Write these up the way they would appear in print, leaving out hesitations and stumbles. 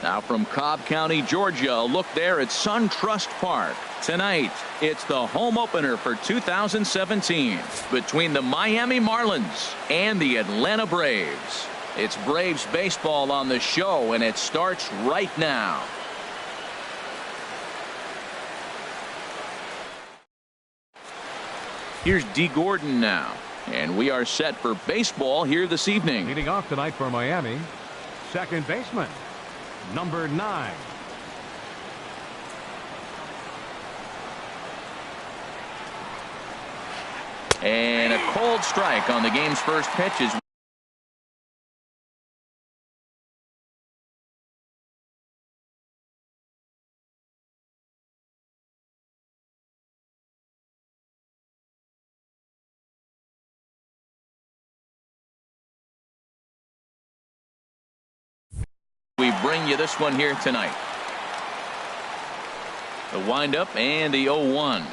Now from Cobb County, Georgia, a look there at SunTrust Park. Tonight, it's the home opener for 2017 between the Miami Marlins and the Atlanta Braves. It's Braves baseball on the show, and it starts right now. Here's D. Gordon now, and we are set for baseball here this evening. Leading off tonight for Miami, second baseman, number 9. And a cold strike on the game's first pitch is we bring you this one here tonight. The windup and the 0-1.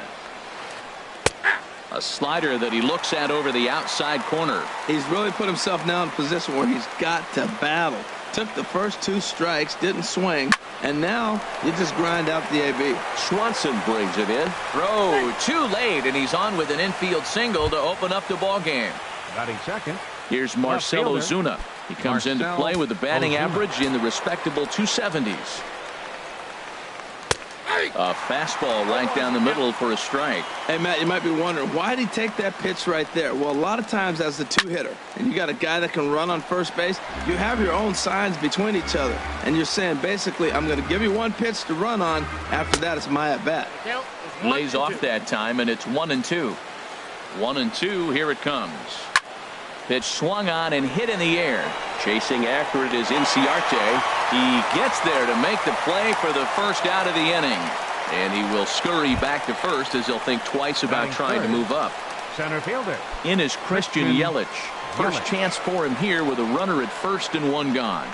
A slider that he looks at over the outside corner. He's really put himself now in a position where he's got to battle. Took the first 2 strikes, didn't swing, and now you just grind out the AB. Swanson brings it in. Throw too late, and he's on with an infield single to open up the ball game. Batting second. Here's Marcell Ozuna. He comes into play with a batting average in the respectable 270s. A fastball right down the middle for a strike. Hey, Matt, you might be wondering, why did he take that pitch right there? Well, a lot of times as the 2-hitter, and you got a guy that can run on first base, you have your own signs between each other. And you're saying, basically, I'm going to give you one pitch to run on. After that, it's my at-bat. Lays off that time, and it's 1-2. 1-2, here it comes. Pitch swung on and hit in the air. Chasing after it is Inciarte. He gets there to make the play for the first out of the inning. And he will scurry back to first as he'll think twice about trying to move up. Center fielder. In is Christian Yelich. First chance for him here with a runner at first and 1 gone.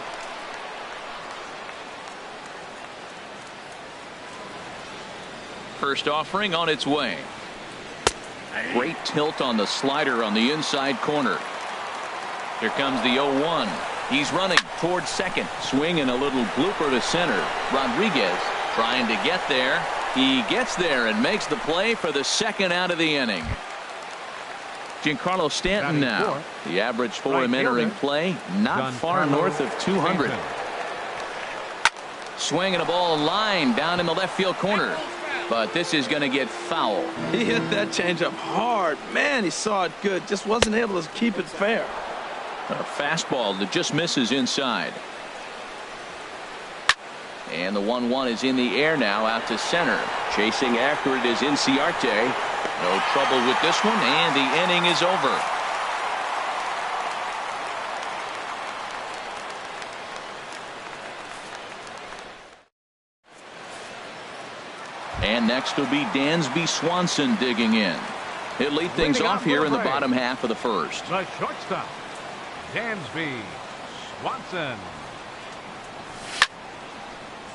First offering on its way. Great tilt on the slider on the inside corner. Here comes the 0-1. He's running towards second. Swing and a little blooper to center. Rodriguez trying to get there. He gets there and makes the play for the second out of the inning. Giancarlo Stanton now. The average for him entering play, not far north of 200. Swinging a ball line down in the left field corner. But this is going to get foul. He hit that changeup hard. Man, he saw it good. Just wasn't able to keep it fair. A fastball that just misses inside. And the 1-1 is in the air now out to center. Chasing after it is Inciarte. No trouble with this one, and the inning is over. And next will be Dansby Swanson digging in. He'll lead things off here in the bottom half of the first. The shortstop, Dansby Swanson.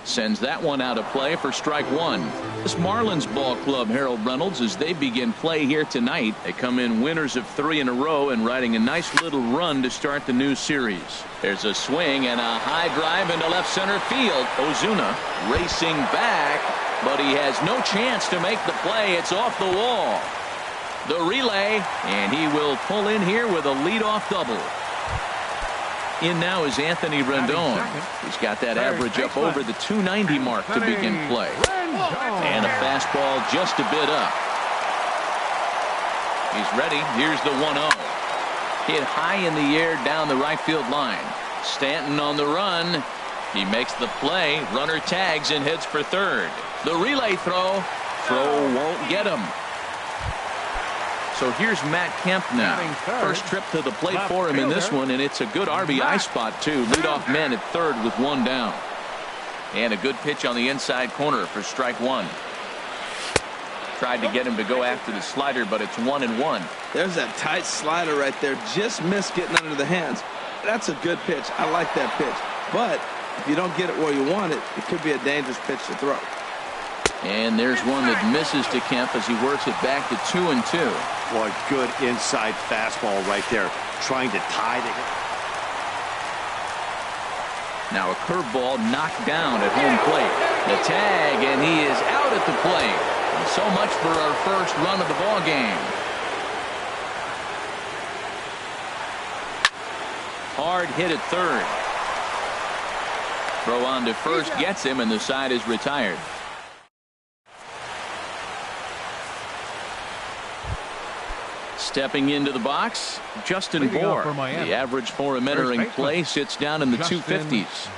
Sends that one out of play for strike 1. This Marlins ball club, Harold Reynolds, as they begin play here tonight. They come in winners of 3 in a row and riding a nice little run to start the new series. There's a swing and a high drive into left center field. Ozuna racing back, but he has no chance to make the play. It's off the wall. The relay, and he will pull in here with a leadoff double. In now is Anthony Rendon. He's got that average up over the 290 mark to begin play. And a fastball just a bit up. He's ready. Here's the 1-0. Hit high in the air down the right field line. Stanton on the run. He makes the play. Runner tags and heads for third. The relay throw. Throw won't get him. So here's Matt Kemp now. First trip to the plate for him in this one, and it's a good RBI spot, too. Leadoff man at third with 1 down. And a good pitch on the inside corner for strike 1. Tried to get him to go after the slider, but it's 1-1. There's that tight slider right there. Just missed getting under the hands. That's a good pitch. I like that pitch. But if you don't get it where you want it, it could be a dangerous pitch to throw. And there's one that misses to Kemp as he works it back to 2-2. Boy, good inside fastball right there, trying to tie the Now a curveball knocked down at home plate. The tag, and he is out at the plate. And so much for our first run of the ball game. Hard hit at third. Throw on to first gets him, and the side is retired. Stepping into the box, Justin Bohr. The average for him entering play sits down in the 250s.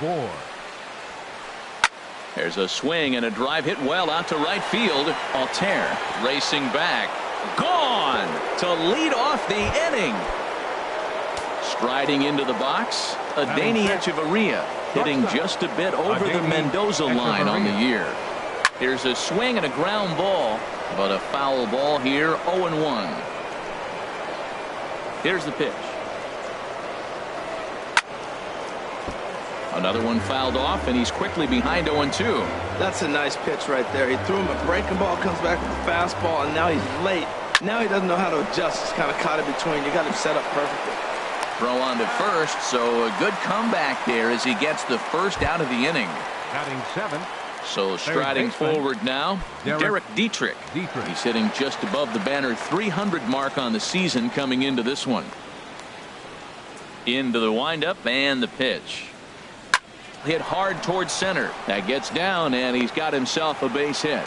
There's a swing and a drive hit well out to right field. Altair racing back. Gone to lead off the inning. Striding into the box, Adeiny Echeverria hitting just a bit over the Mendoza line on the year. Here's a swing and a ground ball, but a foul ball here, 0-1. Here's the pitch. Another one fouled off, and he's quickly behind 0-2. That's a nice pitch right there. He threw him a breaking ball, comes back with a fastball, and now he's late. Now he doesn't know how to adjust. He's kind of caught in between. You got him set up perfectly. Throw on to first, so a good comeback there as he gets the first out of the inning. Batting seventh. So striding forward now, Derek Dietrich. He's hitting just above the banner 300 mark on the season coming into this one. Into the windup and the pitch. Hit hard towards center. That gets down, and he's got himself a base hit.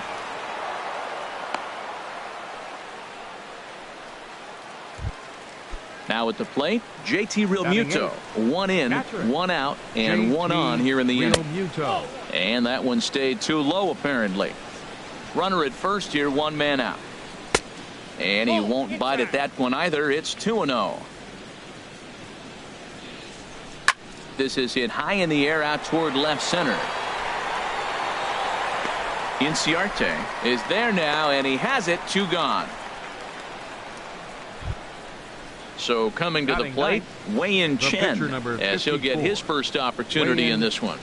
Now at the plate, JT Realmuto. One in, one out, and one on here in the inning. And that one stayed too low apparently. Runner at first here, one man out. And he won't bite at that one either. It's 2-0. This is hit high in the air out toward left center. Inciarte is there now, and he has it. 2 gone. So coming to the plate, Wei-Yin Chen, as he'll get his first opportunity in this one.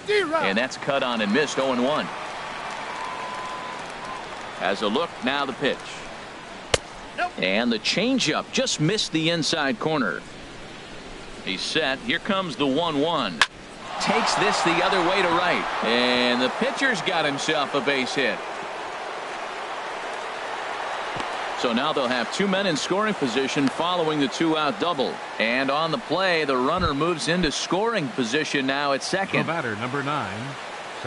And that's cut on and missed. 0-1. As a look, now the pitch. And the changeup just missed the inside corner. He's set. Here comes the 1-1. Takes this the other way to right. And the pitcher's got himself a base hit. So now they'll have 2 men in scoring position following the 2-out double. And on the play, the runner moves into scoring position now at second. The batter, number 9.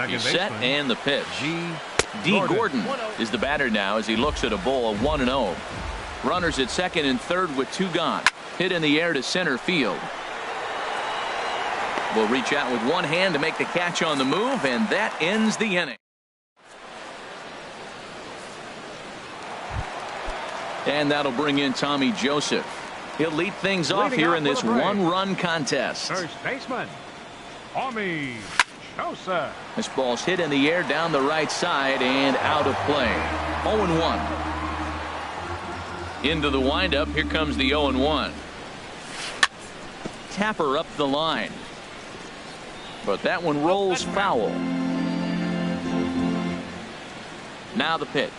He's set, and the pitch. D. Gordon is the batter now as he looks at a ball of 1-0. Runners at second and third with 2 gone. Hit in the air to center field. Will reach out with one hand to make the catch on the move, and that ends the inning. And that'll bring in Tommy Joseph. He'll lead things off here in this one-run contest. First baseman, Tommy Joseph. This ball's hit in the air down the right side and out of play. 0-1. Into the windup. Here comes the 0-1. Tapper up the line. But that one rolls foul. Now the pitch.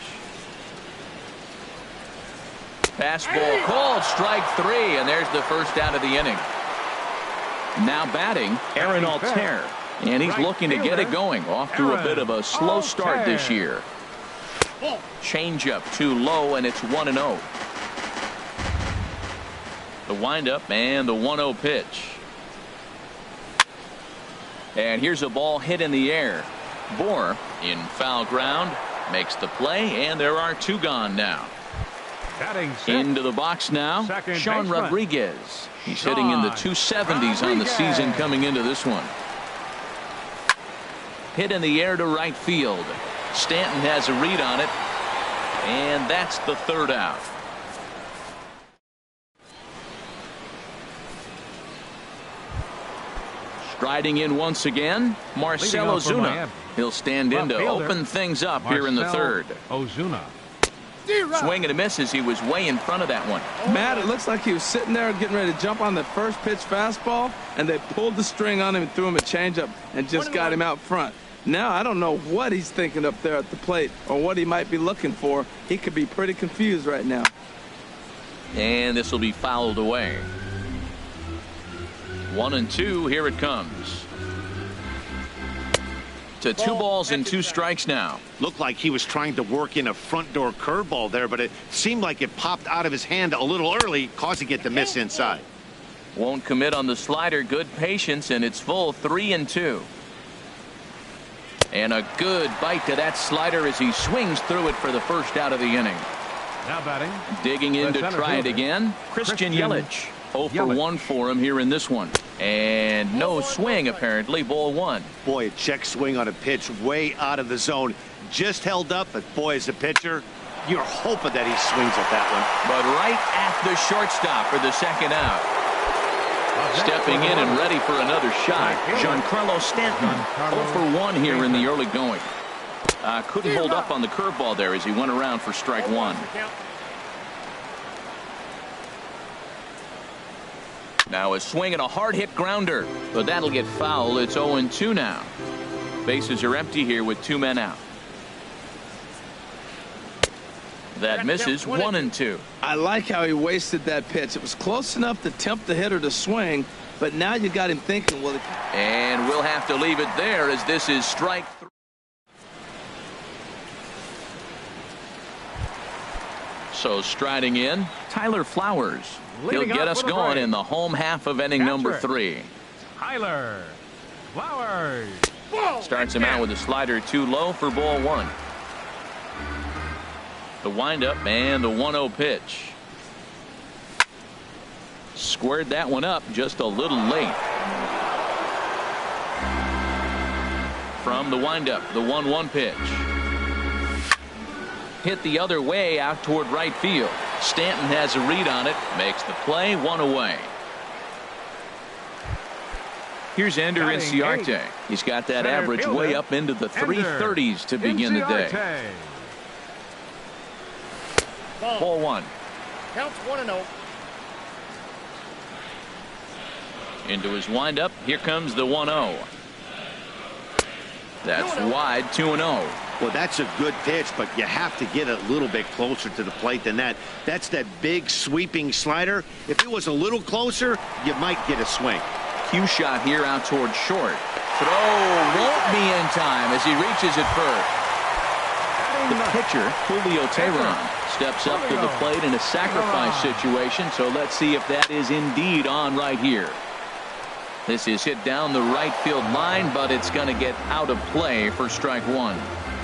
Fastball called, strike 3, and there's the first out of the inning. Now batting, Aaron Altair, and he's looking to get it going. Off to a bit of a slow start this year. Changeup too low, and it's 1-0. The windup and the 1-0 pitch. And here's a ball hit in the air. Bohr in foul ground makes the play, and there are 2 gone now. Into the box now, Sean Rodriguez. He's hitting in the 270s on the season coming into this one. Hit in the air to right field. Stanton has a read on it, and that's the 3rd out. Striding in once again, Marcell Ozuna. He'll stand in to open things up here in the 3rd. Ozuna. Swing and a miss as he was way in front of that one. Matt, it looks like he was sitting there getting ready to jump on the first pitch fastball, and they pulled the string on him and threw him a changeup and just got him out front. Now I don't know what he's thinking up there at the plate or what he might be looking for. He could be pretty confused right now. And this will be fouled away. 1-2. Here it comes. To 2 balls and 2 strikes now. Looked like he was trying to work in a front door curveball there, but it seemed like it popped out of his hand a little early, causing it to miss inside. Won't commit on the slider. Good patience, and it's full 3-2. And a good bite to that slider as he swings through it for the first out of the inning. Now batting. Digging in to try it again. Christian Yelich. 0 for 1 for him here in this one. And no swing, apparently. Ball 1. Boy, a check swing on a pitch way out of the zone. Just held up, but boy, as a pitcher, you're hoping that he swings at that one. But right at the shortstop for the second out. Stepping in and ready for another shot, Giancarlo Stanton. 0 for 1 here in the early going. Couldn't hold up on the curveball there as he went around for strike 1. Now a swing and a hard hit grounder, but that'll get foul. It's 0-2 now. Bases are empty here with 2 men out. That misses. 1-2. I like how he wasted that pitch. It was close enough to tempt the hitter to swing, but now you got him thinking, well, and we'll have to leave it there as this is strike 3. So striding in, Tyler Flowers. He'll get us going in the home half of inning number 3. Tyler Flowers. Starts him out with a slider too low for ball 1. The windup and the 1-0 pitch. Squared that one up just a little late. From the windup, the 1-1 pitch. Hit the other way out toward right field. Stanton has a read on it, makes the play, 1 away. Here's Ender Inciarte. He's got that average way up into the 330s to begin the day. Ball 1. Counts 1-0. Into his windup. Here comes the 1-0. That's wide. 2-0. Well, that's a good pitch, but you have to get a little bit closer to the plate than that. That's that big sweeping slider. If it was a little closer, you might get a swing. Cue shot here out toward short. Throw won't be in time as he reaches it first. The pitcher, Julio Teheran, steps up to the plate in a sacrifice situation, so let's see if that is indeed on right here. This is hit down the right field line, but it's going to get out of play for strike 1.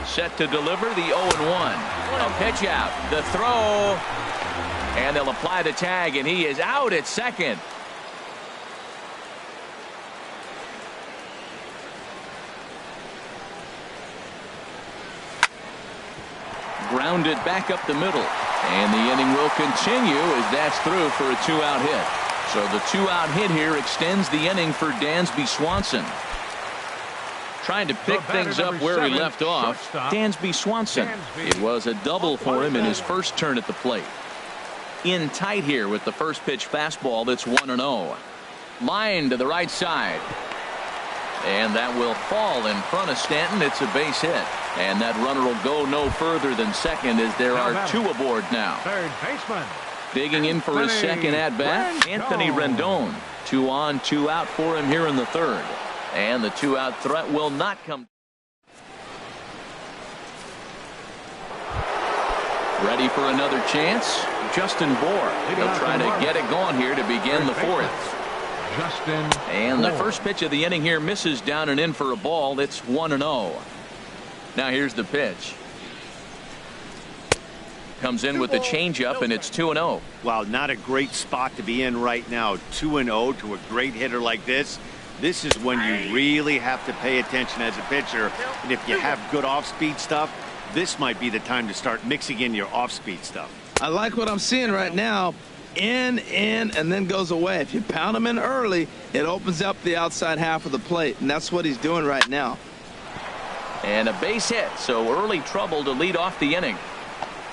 Set to deliver the 0-1. A pitch out, the throw, and they'll apply the tag, and he is out at second. Grounded back up the middle, and the inning will continue as that's through for a 2-out hit. So the 2-out hit here extends the inning for Dansby Swanson. Trying to pick things up where he left off, Dansby Swanson. It was a double for him in his first turn at the plate. In tight here with the first pitch fastball that's 1-0. Line to the right side. And that will fall in front of Stanton. It's a base hit. And that runner will go no further than second as there are 2 aboard now. Third baseman. Digging in for his second at-bat, Anthony Rendon. 2 on, 2 out for him here in the third. And the 2-out threat will not come. Ready for another chance? Justin Bour. He'll try to get it going here to begin the 4th. And the first pitch of the inning here misses down and in for a ball. It's 1-0. Now here's the pitch. Comes in with a changeup, and it's 2-0. Wow, not a great spot to be in right now. 2-0 to a great hitter like this. This is when you really have to pay attention as a pitcher. And if you have good off-speed stuff, this might be the time to start mixing in your off-speed stuff. I like what I'm seeing right now. In, and then goes away. If you pound him in early, it opens up the outside half of the plate, and that's what he's doing right now. And a base hit, so early trouble to lead off the inning.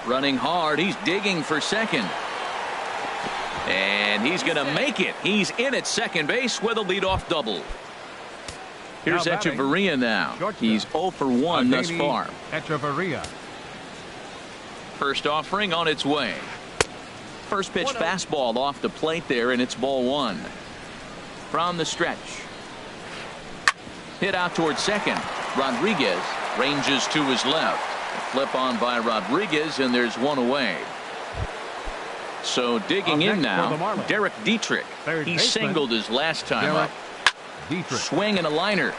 Running hard, he's digging for second. And he's going to make it. He's in at second base with a leadoff double. Here's Echeverria now. He's 0 for 1 thus far. Echeverria. First offering on its way. First pitch fastball off the plate there, and it's ball 1. from the stretch. Hit out towards second. Rodriguez ranges to his left. A flip on by Rodriguez, and there's one away. So digging in now, Derek Dietrich. He singled his last time up. Swing and a liner,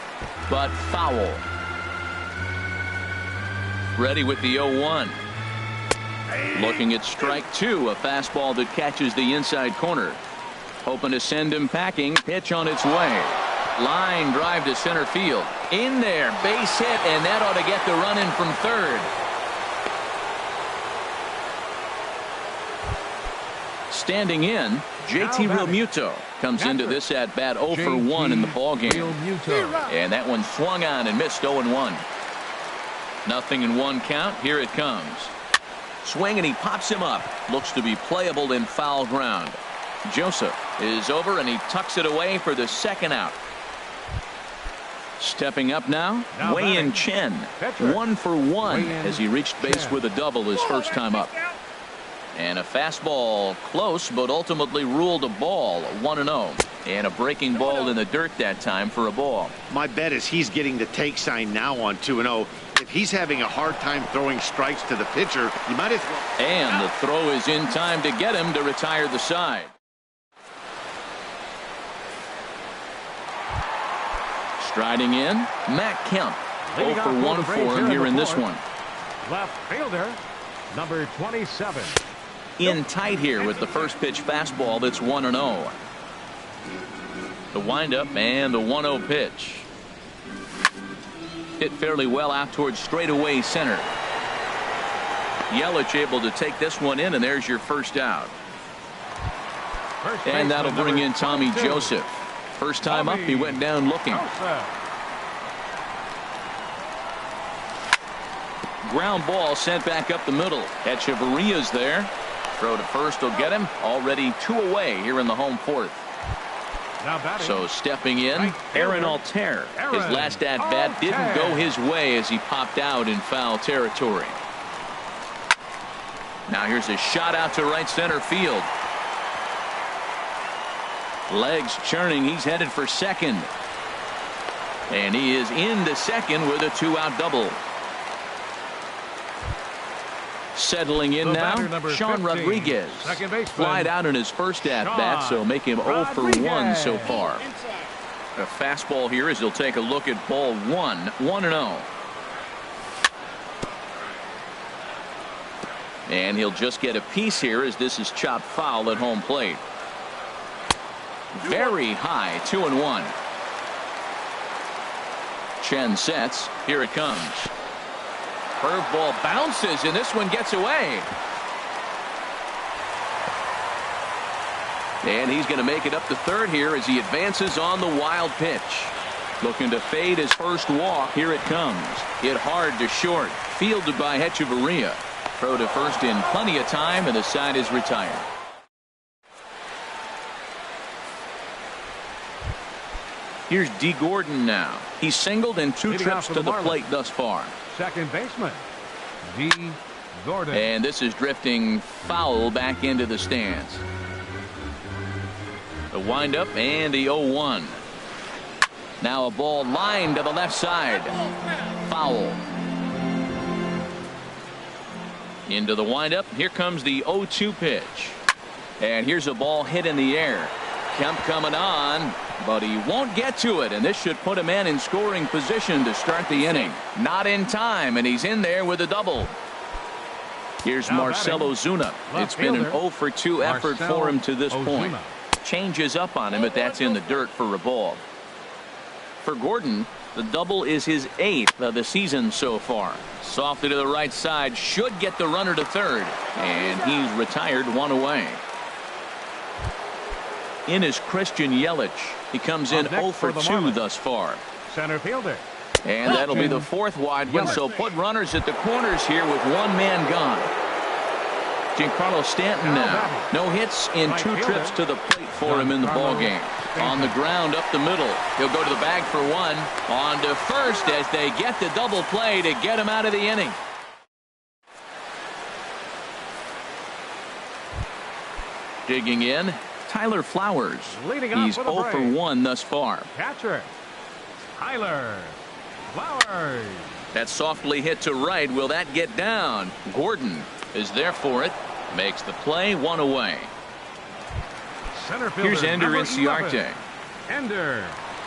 but foul. Ready with the 0-1. Looking at strike two, a fastball that catches the inside corner. Hoping to send him packing. Pitch on its way. Line drive to center field. In there, base hit, and that ought to get the run in from third. Standing in, JT Realmuto comes into this at bat 0 for 1 in the ball game. And that one swung on and missed 0-1. Nothing in one count. Here it comes. Swing and he pops him up. Looks to be playable in foul ground. Joseph is over and he tucks it away for the second out. Stepping up now, Wei-Yin Chen. 1 for 1 as he reached base with a double his first time up. And a fastball close, but ultimately ruled a ball. 1-0. And a breaking ball in the dirt that time for a ball. My bet is he's getting the take sign now on 2-0. If he's having a hard time throwing strikes to the pitcher, you might as well. And the throw is in time to get him to retire the side. Striding in, Matt Kemp. 0 for 1 for him here in this one. Left fielder, number 27. In tight here with the first pitch fastball that's 1-0. The windup and the 1-0 pitch. Hit fairly well out towards straightaway center. Yelich able to take this one in, and there's your first out. And that'll bring in Tommy Joseph. First time up, he went down looking. Ground ball sent back up the middle. Echeverria's there. Throw to first will get him. Already 2 away here in the home fourth. So stepping in, Aaron Altair. His last at bat didn't go his way as he popped out in foul territory. Now here's a shot out to right center field. Legs churning. He's headed for second. And he is into second with a 2-out double. Settling in now, Sean Rodriguez. Flied out in his first at-bat, so make him 0 for 1 so far. A fastball here as he'll take a look at ball 1, 1-0. And he'll just get a piece here as this is chopped foul at home plate. Very high, 2-1. Chen sets. Here it comes. Curveball bounces, and this one gets away. And he's going to make it up to third here as he advances on the wild pitch. Looking to fade his first walk. Here it comes. Hit hard to short. Fielded by Echeverria. Throw to first in plenty of time, and the side is retired. Here's D. Gordon now. He's singled in 2 trips to the plate thus far. Second baseman, D. Gordon. And this is drifting foul back into the stands. The windup and the 0-1. Now a ball lined to the left side. Foul. Into the windup. Here comes the 0-2 pitch. And here's a ball hit in the air. Kemp coming on, but he won't get to it, and this should put a man in scoring position to start the inning. Not in time, and he's in there with a double. Here's Marcell Ozuna. It's been an 0 for 2 effort for him to this point. Changes up on him, but that's in the dirt for a ball. For Gordon, the double is his 8th of the season so far. Softly to the right side, should get the runner to third, and he's retired 1 away. In is Christian Yelich. He comes in 0 for 2 thus far. Center fielder. And that'll be the 4th wide one, so put runners at the corners here with 1 man gone. Giancarlo Stanton now. No hits in 2 trips to the plate for him in the ballgame. On the ground up the middle. He'll go to the bag for 1. On to first as they get the double play to get him out of the inning. Digging in, Tyler Flowers. Leading off He's with a 0 for break. 1 thus far. Catcher, Tyler Flowers. That softly hit to right. Will that get down? Gordon is there for it. Makes the play, 1 away. Center fielder, Here's Ender number Inciarte. 11, Ender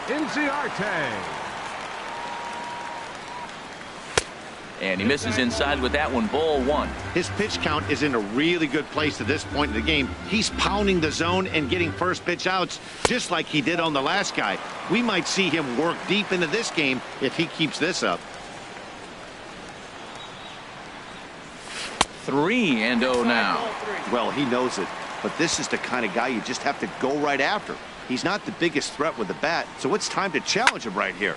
Inciarte. And he misses inside with that one. Ball 1. His pitch count is in a really good place at this point in the game. He's pounding the zone and getting first pitch outs just like he did on the last guy. We might see him work deep into this game if he keeps this up. 3-0 now. Well, he knows it, but this is the kind of guy you just have to go right after. He's not the biggest threat with the bat, so it's time to challenge him right here.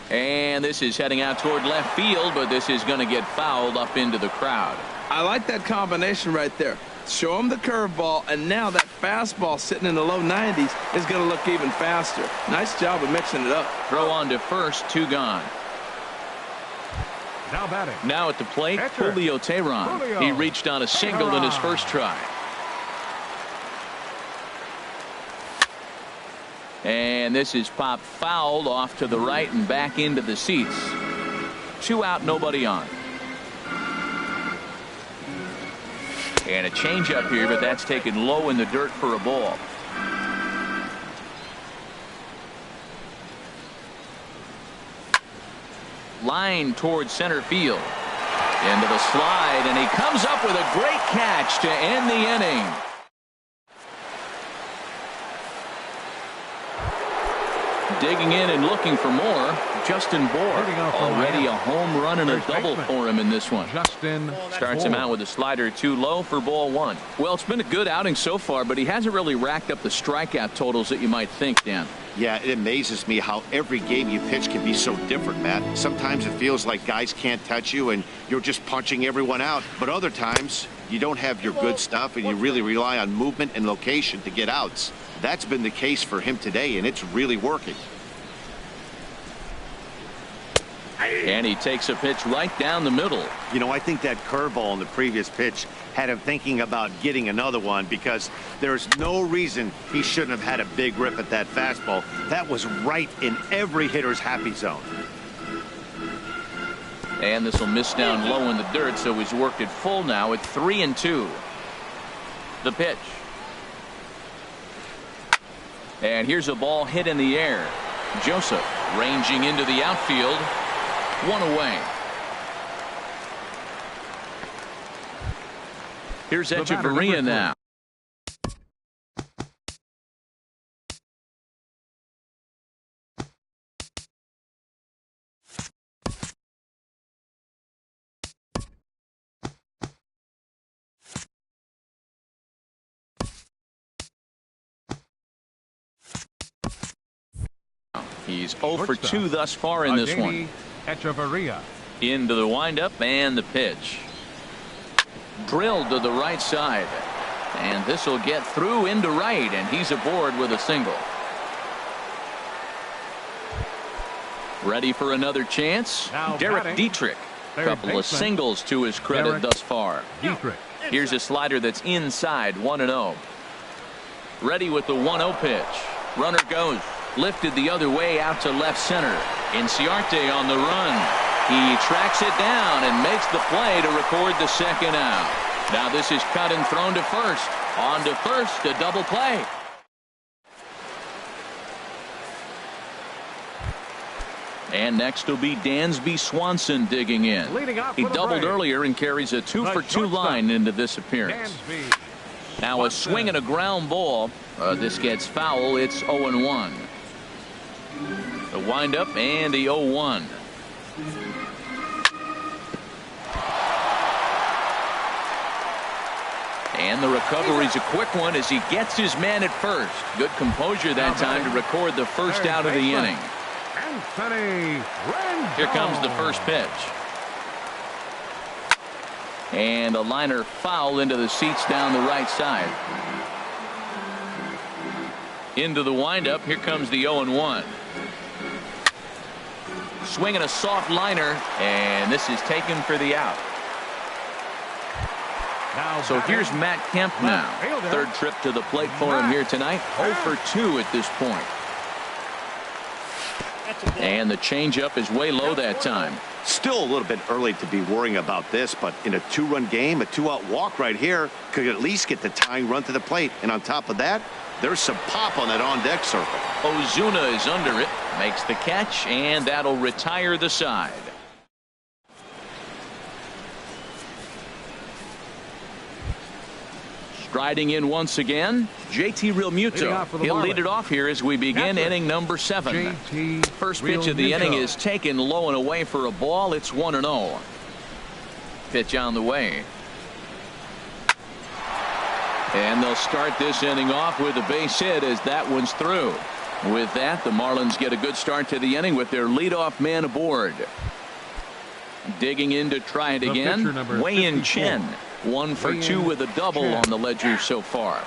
And this is heading out toward left field, but this is going to get fouled up into the crowd. I like that combination right there. Show him the curveball, and now that fastball sitting in the low 90s is going to look even faster. Nice job of mixing it up. Throw on to first, 2 gone. Now batting. Now at the plate, Catcher, Julio Teheran. Julio He reached on a single in his Teheran. first try. And this is popped fouled off to the right and back into the seats. 2 out, nobody on. And a changeup here, but that's taken low in the dirt for a ball. Line towards center field. Into the slide, and he comes up with a great catch to end the inning. Digging in and looking for more, Justin Bohr. Already a home run and a double for him in this one. Justin Starts him out with a slider too low for ball 1. Well, it's been a good outing so far, but he hasn't really racked up the strikeout totals that you might think, Dan. Yeah, it amazes me how every game you pitch can be so different, Matt. Sometimes it feels like guys can't touch you and you're just punching everyone out. But other times, you don't have your good stuff and you really rely on movement and location to get outs. That's been the case for him today, and it's really working. And he takes a pitch right down the middle. You know, I think that curveball in the previous pitch had him thinking about getting another one because there's no reason he shouldn't have had a big rip at that fastball. That was right in every hitter's happy zone. And this will miss down low in the dirt, so he's worked it full now at 3-2. The pitch. And here's a ball hit in the air. Joseph ranging into the outfield. 1 away. Here's Echeverria now. He's 0 for 2 thus far in this one. Echeverria. Into the windup and the pitch. Drilled to the right side. And this will get through into right, and he's aboard with a single. Ready for another chance? Now Derek batting, Dietrich. A couple of singles to his credit Derek thus far. Dietrich. Here's a slider that's inside, 1-0. Ready with the 1-0 pitch. Runner goes. Lifted the other way out to left center. Inciarte on the run. He tracks it down and makes the play to record the second out. Now this is cut and thrown to first. On to first, a double play. And next will be Dansby Swanson digging in. Leading off He with a doubled break. earlier and carries a 2 for 2 line into this appearance. Dansby Now a swing and a ground ball. This gets foul. It's 0-1. The windup and the 0-1. And the recovery's a quick one as he gets his man at first. Good composure that time to record the first out of the inning. Anthony Rendon. Here comes the first pitch. And a liner foul into the seats down the right side. Into the windup. Here comes the 0-1. Swinging a soft liner, and this is taken for the out. So here's Matt Kemp now. Third trip to the plate for him here tonight. 0 for 2 at this point. And the changeup is way low that time. Still a little bit early to be worrying about this, but in a two-run game, a two-out walk right here could at least get the tying run to the plate. And on top of that, there's some pop on that on-deck circle. Ozuna is under it, makes the catch, and that'll retire the side. Striding in once again, JT Realmuto. He'll lead it off here as we begin inning number 7. First pitch of the inning is taken low and away for a ball. It's 1-0. Pitch on the way. And they'll start this inning off with a base hit as that one's through. With that, the Marlins get a good start to the inning with their leadoff man aboard. Digging in to try it again, Wei-Yin Chen. 1 for 2 with a double on the ledger so far.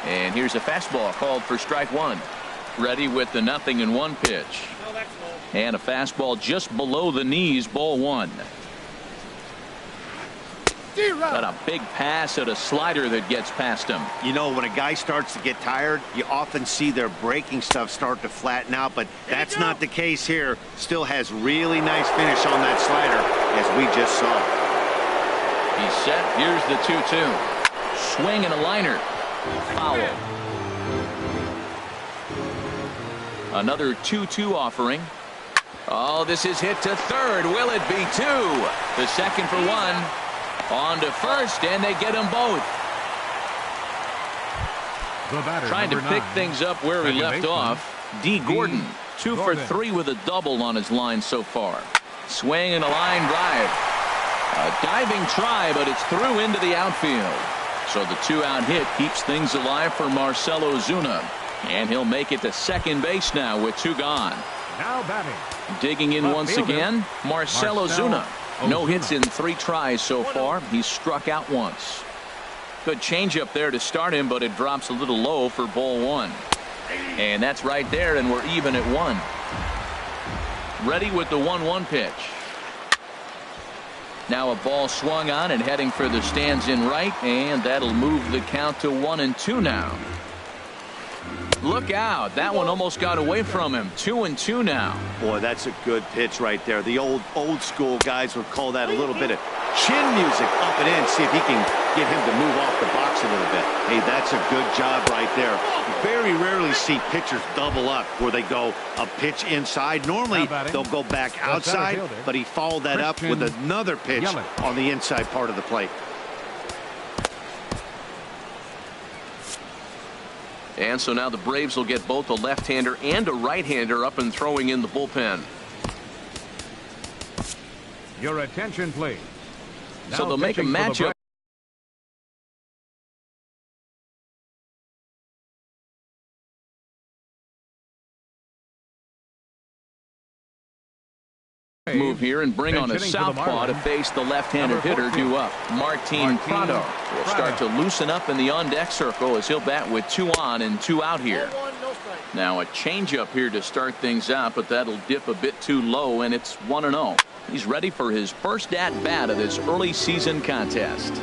And here's a fastball called for strike 1. Ready with the 0-1 pitch. And a fastball just below the knees, ball 1. Got a big pass at a slider that gets past him. You know, when a guy starts to get tired, you often see their breaking stuff start to flatten out, but that's not the case here. Still has really nice finish on that slider, as we just saw. He's set. Here's the 2-2. Swing and a liner. Foul. Another 2-2 offering. Oh, this is hit to third. Will it be 2? The second for 1. On to first, and they get them both. Trying to pick things up where he left off. D. Gordon, 2 for 3 with a double on his line so far. Swing and a line drive. A diving try, but it's through into the outfield. So the 2-out hit keeps things alive for Marcell Ozuna. And he'll make it to second base now with 2 gone. Now batting. Digging in once again, Marcell Ozuna. No hits in 3 tries so far. He's struck out once. Good changeup there to start him, but it drops a little low for ball 1. And that's right there, and we're even at 1. Ready with the 1-1 pitch. Now a ball swung on and heading for the stands in right, and that'll move the count to 1-2 now. Look out. That one almost got away from him. 2-2 now. Boy, that's a good pitch right there. The old school guys would call that a little bit of chin music up and in. See if he can get him to move off the box a little bit. Hey, that's a good job right there. Very rarely see pitchers double up where they go a pitch inside. Normally they'll go back outside, but he followed that up with another pitch on the inside part of the plate. And so now the Braves will get both a left-hander and a right-hander up and throwing in the bullpen. Your attention, please. So they'll make a matchup. Move here and bring on a southpaw to face the left-handed hitter due up. Martin Prado will start to loosen up in the on-deck circle as he'll bat with 2 on and 2 out here. Now a changeup here to start things out, but that'll dip a bit too low, and it's 1-0. He's ready for his first at-bat of this early season contest.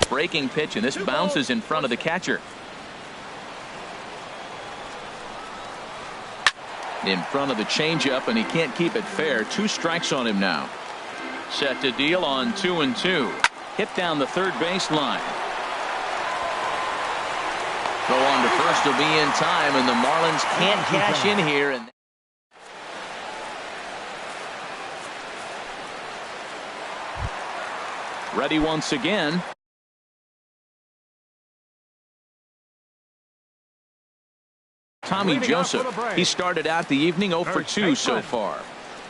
Breaking pitch, and this bounces in front of the catcher. In front of the changeup, and he can't keep it fair. 2 strikes on him now. Set to deal on 2-2. Hit down the third baseline. Throw on to first will be in time, and the Marlins can't cash in here. And ready once again. Tommy Joseph. He started out the evening 0 for 2 so far.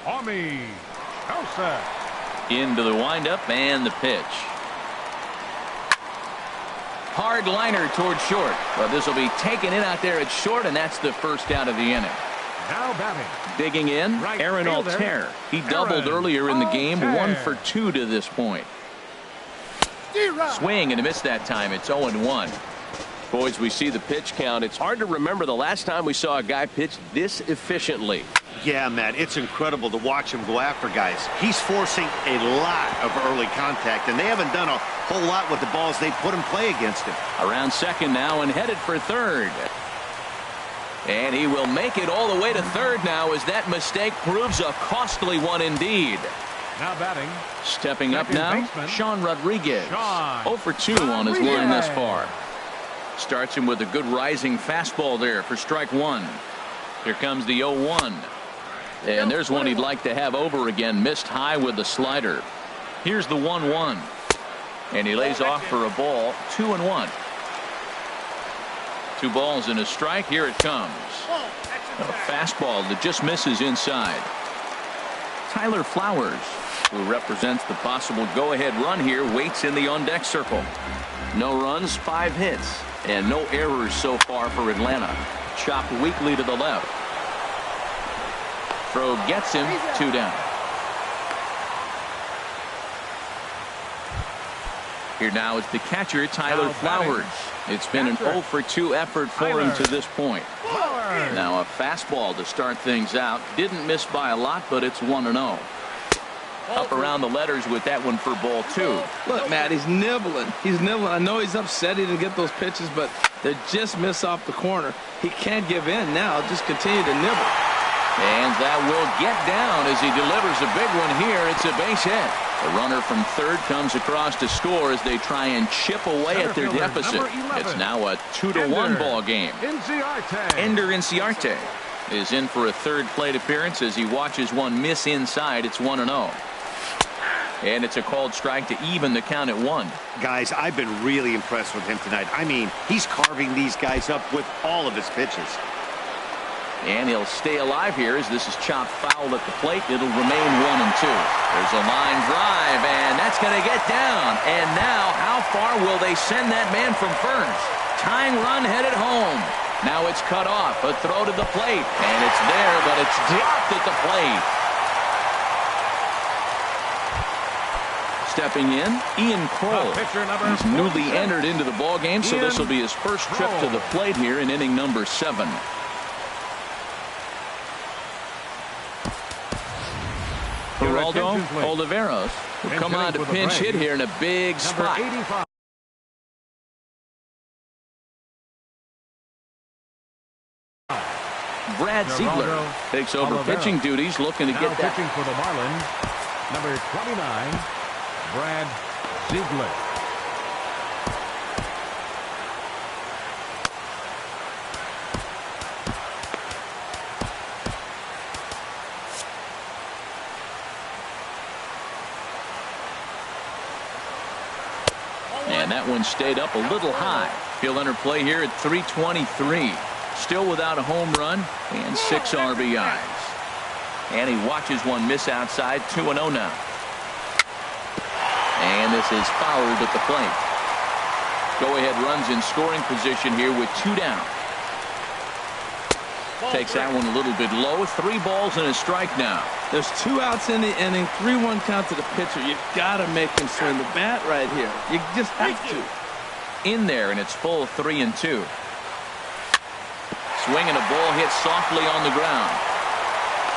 Tommy Joseph. Into the windup and the pitch. Hard liner toward short. But this will be taken in out there at short, and that's the first out of the inning. Now batting. Digging in, Aaron Altair. He doubled earlier in the game. 1 for 2 to this point. Swing and a miss that time. It's 0-1. Boys, we see the pitch count. It's hard to remember the last time we saw a guy pitch this efficiently. Yeah, Matt, it's incredible to watch him go after guys. He's forcing a lot of early contact, and they haven't done a whole lot with the balls they put in play against him. Around second now and headed for third. And he will make it all the way to third now as that mistake proves a costly one indeed. Now batting. Stepping up now, baseman, Sean Rodriguez. Sean 0 for 2 on his line thus far. Starts him with a good rising fastball there for strike one. Here comes the 0-1. And there's one he'd like to have over again. Missed high with the slider. Here's the 1-1. And he lays off for a ball. 2-1. 2 balls and a strike. Here it comes. A fastball that just misses inside. Tyler Flowers, who represents the possible go-ahead run here, waits in the on-deck circle. No runs, 5 hits, and no errors so far for Atlanta. Chopped weakly to the left. Throw gets him, 2 down. Here now is the catcher, Tyler Flowers. It's been an 0 for 2 effort for him to this point. Now a fastball to start things out. Didn't miss by a lot, but it's 1-0. Up around the letters with that one for ball 2. Look, Matt, he's nibbling. I know he's upset he didn't get those pitches, but they just miss off the corner. He can't give in now. Just continue to nibble. And that will get down as he delivers a big one here. It's a base hit. The runner from third comes across to score as they try and chip away at their deficit. It's now a 2-1 ball game. Ender Inciarte is in for a third plate appearance as he watches one miss inside. It's 1-0. And it's a called strike to even the count at 1. Guys, I've been really impressed with him tonight. I mean, he's carving these guys up with all of his pitches. And he'll stay alive here as this is chopped foul at the plate. It'll remain 1-2. There's a line drive, and that's going to get down. And now, how far will they send that man from first? Tying run headed home. Now it's cut off. A throw to the plate, and it's there, but it's dropped at the plate. Stepping in, Ian Kroll. He's newly entered into the ballgame, so this will be his first trip to the plate here in inning number 7. Geraldo Oliveros will come on to pinch hit here in a big spot. Brad Ziegler takes over pitching duties, looking to get that. Pitching for the Marlins, number 29, Brad Ziegler. And that one stayed up a little high. He'll enter play here at 323. Still without a home run and 6 RBIs. And he watches one miss outside. 2-0 now. And this is fouled at the plate. Go-ahead runs in scoring position here with 2 down. Takes that one a little bit low. 3 balls and a strike now. There's 2 outs in the inning, 3-1 count to the pitcher. You gotta make him swing the bat right here. You just have to. In there, and it's full 3-2. Swinging a ball hit softly on the ground.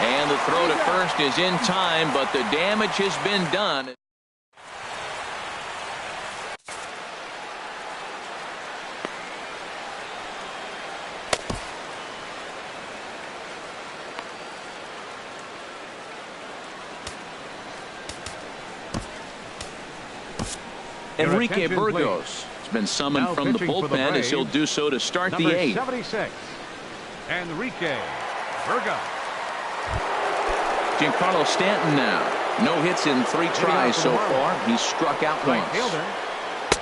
And the throw to first is in time, but the damage has been done. Enrique Burgos has been summoned from the bullpen as he'll do so to start the 8th. 76, Enrique Burgos. Giancarlo Stanton now. No hits in 3 tries so far. He's struck out once.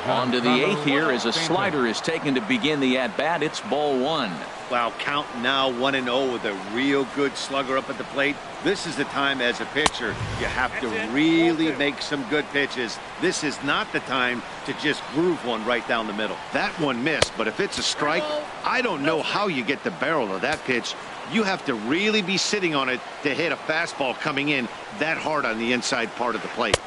On to the 8th here as a slider is taken to begin the at-bat. It's ball 1. Wow, count now 1-0 with a real good slugger up at the plate. This is the time as a pitcher you have to really make some good pitches. This is not the time to just groove one right down the middle. That one missed, but if it's a strike, I don't know how you get the barrel of that pitch. You have to really be sitting on it to hit a fastball coming in that hard on the inside part of the plate.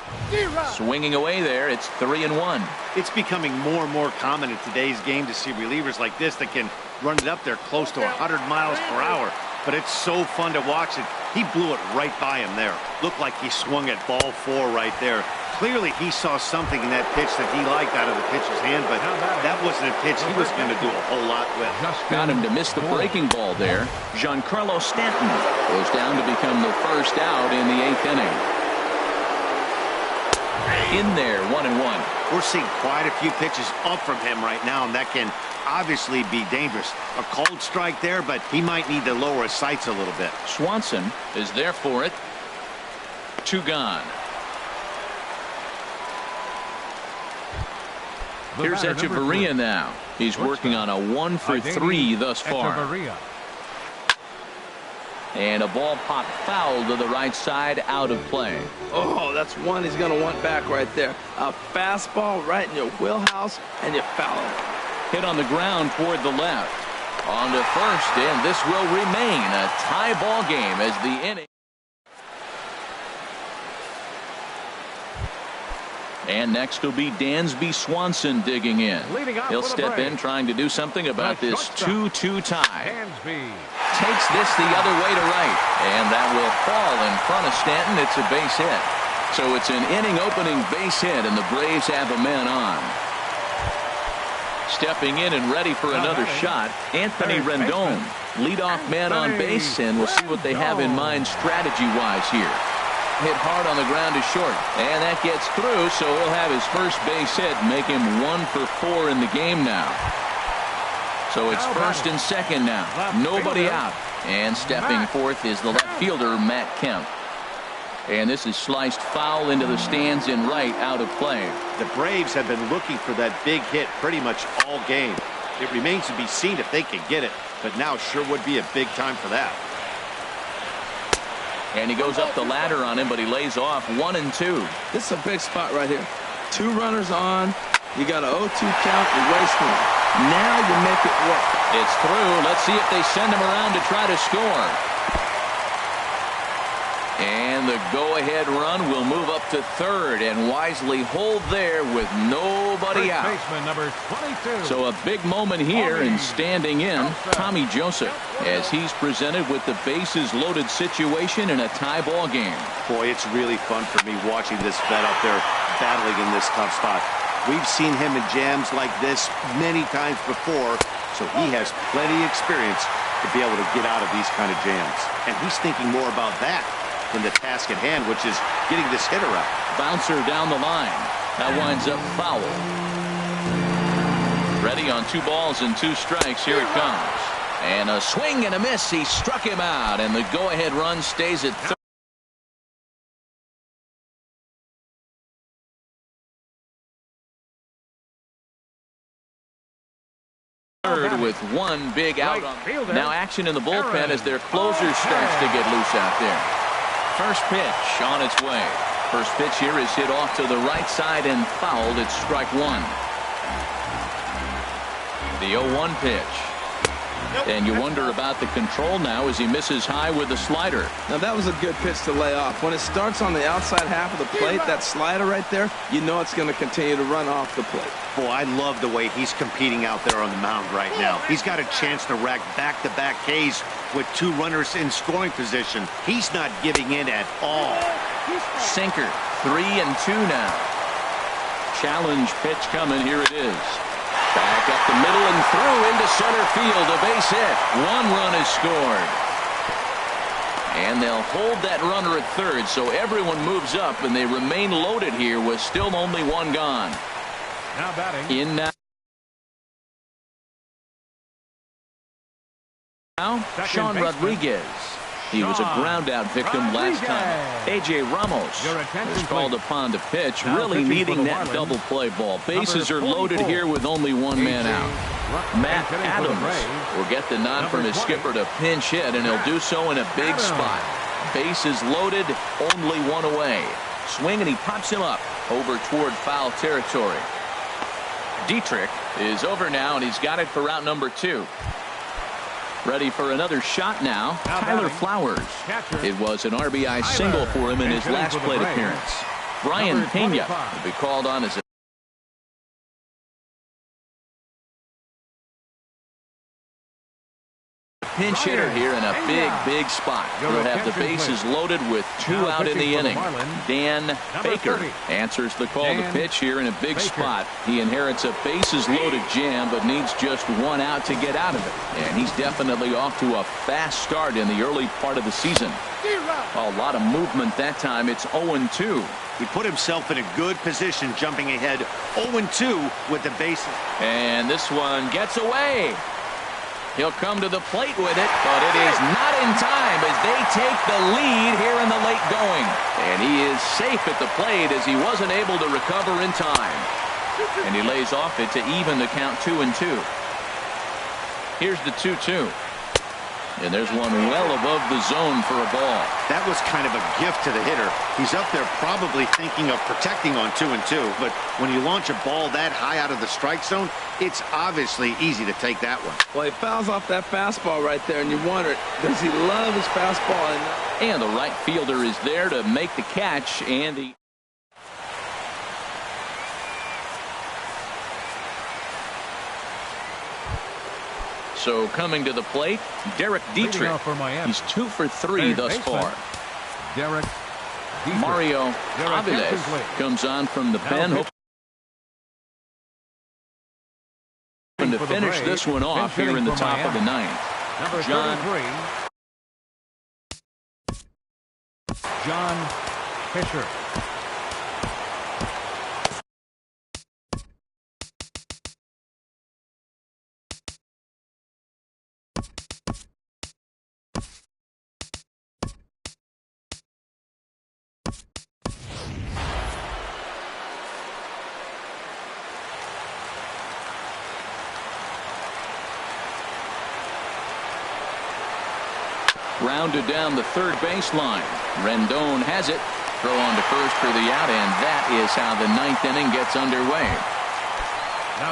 Swinging away there, it's 3-1. It's becoming more and more common in today's game to see relievers like this that can run it up there close to 100 miles per hour. but it's so fun to watch it. He blew it right by him there. Looked like he swung at ball 4 right there. Clearly, he saw something in that pitch that he liked out of the pitcher's hand, but that wasn't a pitch he was going to do a whole lot with. Got him to miss the breaking ball there. Giancarlo Stanton goes down to become the first out in the 8th inning. In there, 1-1. We're seeing quite a few pitches up from him right now, and that can obviously be dangerous. A cold strike there, but he might need to lower his sights a little bit. Swanson is there for it. 2 gone. Here's Echeverria now. He's working on a 1 for 3 thus far. And a ball popped foul to the right side, out of play. Oh, that's one he's going to want back right there. A fastball right in your wheelhouse, and you foul it. Hit on the ground toward the left. On to first, and this will remain a tie ball game as the inning. And next will be Dansby Swanson digging in. He'll step in trying to do something about this 2-2 tie. Takes this the other way to right. And that will fall in front of Stanton. It's a base hit. So it's an inning opening base hit, and the Braves have a man on. Stepping in and ready for another shot, Anthony Rendon. Leadoff man on base, and we'll see what they have in mind strategy-wise here. Hit hard on the ground to short, and that gets through, so he'll have his first base hit, make him 1 for 4 in the game now. So it's first and second now, nobody out, and stepping forth is the left fielder Matt Kemp. And this is sliced foul into the stands in right, out of play. The Braves have been looking for that big hit pretty much all game. It remains to be seen if they can get it, but now sure would be a big time for that. And he goes up the ladder on him, but he lays off 1 and 2. This is a big spot right here. 2 runners on. You got an 0-2 count. You waste one. Now you make it work. It's through. Let's see if they send him around to try to score. And the go-ahead run will move up to third and wisely hold there with nobody out. So a big moment here, and standing in, Tommy Joseph, as he's presented with the bases loaded situation in a tie ball game. Boy, it's really fun for me watching this vet out there battling in this tough spot. We've seen him in jams like this many times before, so he has plenty of experience to be able to get out of these kind of jams. And he's thinking more about that than the task at hand, which is getting this hitter out. Bouncer down the line. That winds up foul. Ready on 2 balls and 2 strikes. Here it comes. And a swing and a miss. He struck him out, and the go-ahead run stays at third with 1 big out. Now action in the bullpen as their closer starts to get loose out there. First pitch on its way. First pitch here is hit off to the right side and fouled. It's strike 1. The 0-1 pitch. And you wonder about the control now as he misses high with the slider. Now that was a good pitch to lay off. When it starts on the outside half of the plate, that slider right there, you know it's going to continue to run off the plate. Boy, I love the way he's competing out there on the mound right now. He's got a chance to rack back-to-back Ks with 2 runners in scoring position. He's not giving in at all. Sinker, 3 and 2 now. Challenge pitch coming. Here it is. Back up the middle and through into center field. A base hit. 1 run is scored. And they'll hold that runner at third, so everyone moves up, and they remain loaded here with still only 1 gone. Now batting. In now, Sean Rodriguez. He was a ground-out victim last time. A.J. Ramos is called upon to pitch, really needing that double play ball. Bases are loaded here with only 1 man out. Matt Adams will get the nod from his skipper to pinch hit, and he'll do so in a big spot. Bases loaded, only 1 away. Swing, and he pops him up over toward foul territory. Dietrich is over now, and he's got it for route number 2. Ready for another shot now. Tyler Flowers. It was an RBI single for him in his last plate appearance. Brian Pena will be called on as a pinch hitter here in a big spot. He'll have the bases loaded with 2 out in the inning. Dan Baker answers the call to pitch here in a big spot. He inherits a bases loaded jam, but needs just 1 out to get out of it. And he's definitely off to a fast start in the early part of the season. A lot of movement that time. It's 0-2. He put himself in a good position, jumping ahead 0-2 with the bases. And this one gets away. He'll come to the plate with it, but it is not in time as they take the lead here in the late going. And he is safe at the plate as he wasn't able to recover in time. And he lays off it to even the count 2-2. Here's the 2-2. And there's one well above the zone for a ball. That was kind of a gift to the hitter. He's up there probably thinking of protecting on 2-2, but when you launch a ball that high out of the strike zone, it's obviously easy to take that one. Well, he fouls off that fastball right there, and you wonder, does he love his fastball? And the right fielder is there to make the catch, and the So coming to the plate, Derek Dietrich. He's 2 for 3 thus far. Derek Dietrich. Mario Aviles comes on from the pen. Hoping to finish this one off here in the top of the 9th. John Fisher. Rounded down the third baseline. Rendon has it. Throw on to first for the out, and that is how the 9th inning gets underway.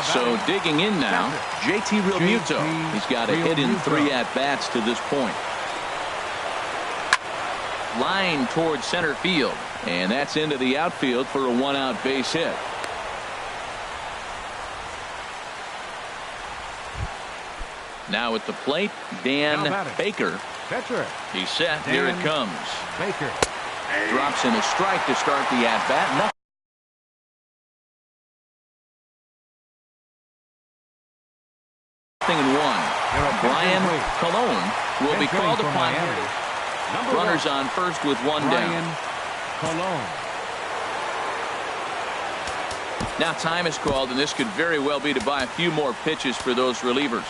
So digging in now, JT Realmuto. He's got a hit in 3 at-bats to this point. Line towards center field, and that's into the outfield for a 1-out base hit. Now at the plate, Dan Baker. He's set. Here it comes. Baker drops in a strike to start the at-bat. Nothing in 1. Brian Colon will be called upon. Runners on first with 1 down. Now time is called, and this could very well be to buy a few more pitches for those relievers.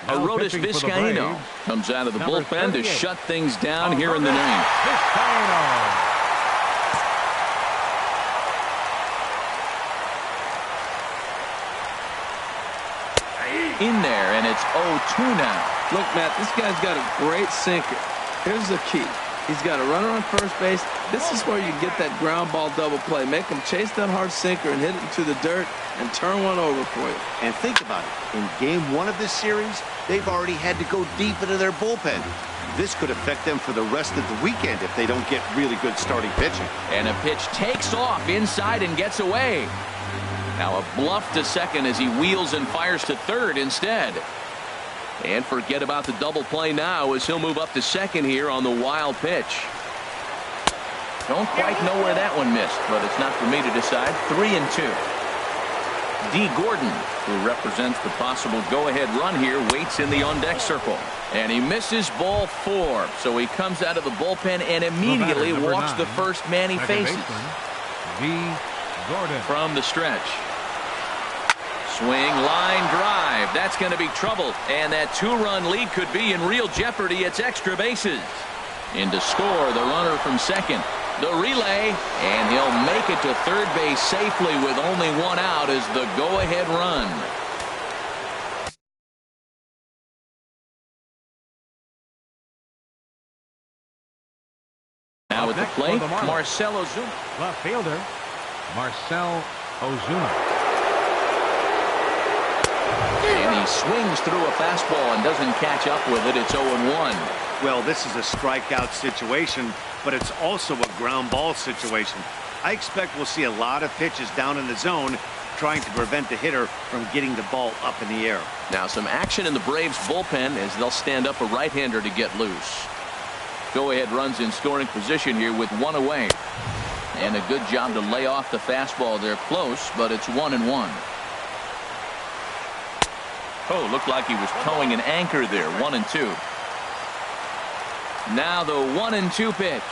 Arodys Vizcaino comes out of the bullpen to shut things down here in the 9th. In there, and it's 0-2 now. Look, Matt, this guy's got a great sinker. Here's the key. He's got a runner on first base. This is where you get that ground ball double play. Make him chase that hard sinker and hit it into the dirt and turn one over for you. And think about it. In game 1 of this series, they've already had to go deep into their bullpen. This could affect them for the rest of the weekend if they don't get really good starting pitching. And a pitch takes off inside and gets away. Now a bluff to second as he wheels and fires to third instead. And forget about the double play now as he'll move up to second here on the wild pitch. Don't quite know where that one missed, but it's not for me to decide. 3-2. D. Gordon, who represents the possible go-ahead run here, waits in the on-deck circle. And he misses ball 4. So he comes out of the bullpen and immediately walks the first man he faces. D. Gordon. From the stretch. Swing, line drive. That's going to be trouble. And that 2-run lead could be in real jeopardy. It's extra bases. In to score, the runner from second. The relay, and he'll make it to third base safely with only 1 out as the go-ahead run. Now at the plate, Marcell Ozuna. Left fielder, Marcell Ozuna. And he swings through a fastball and doesn't catch up with it. It's 0-1. Well, this is a strikeout situation, but it's also a ground ball situation. I expect we'll see a lot of pitches down in the zone, trying to prevent the hitter from getting the ball up in the air. Now some action in the Braves bullpen as they'll stand up a right-hander to get loose. Go-ahead runs in scoring position here with one away. And a good job to lay off the fastball there close, but it's 1-1. Oh, looked like he was towing an anchor there. 1-2. Now the 1-2 pitch.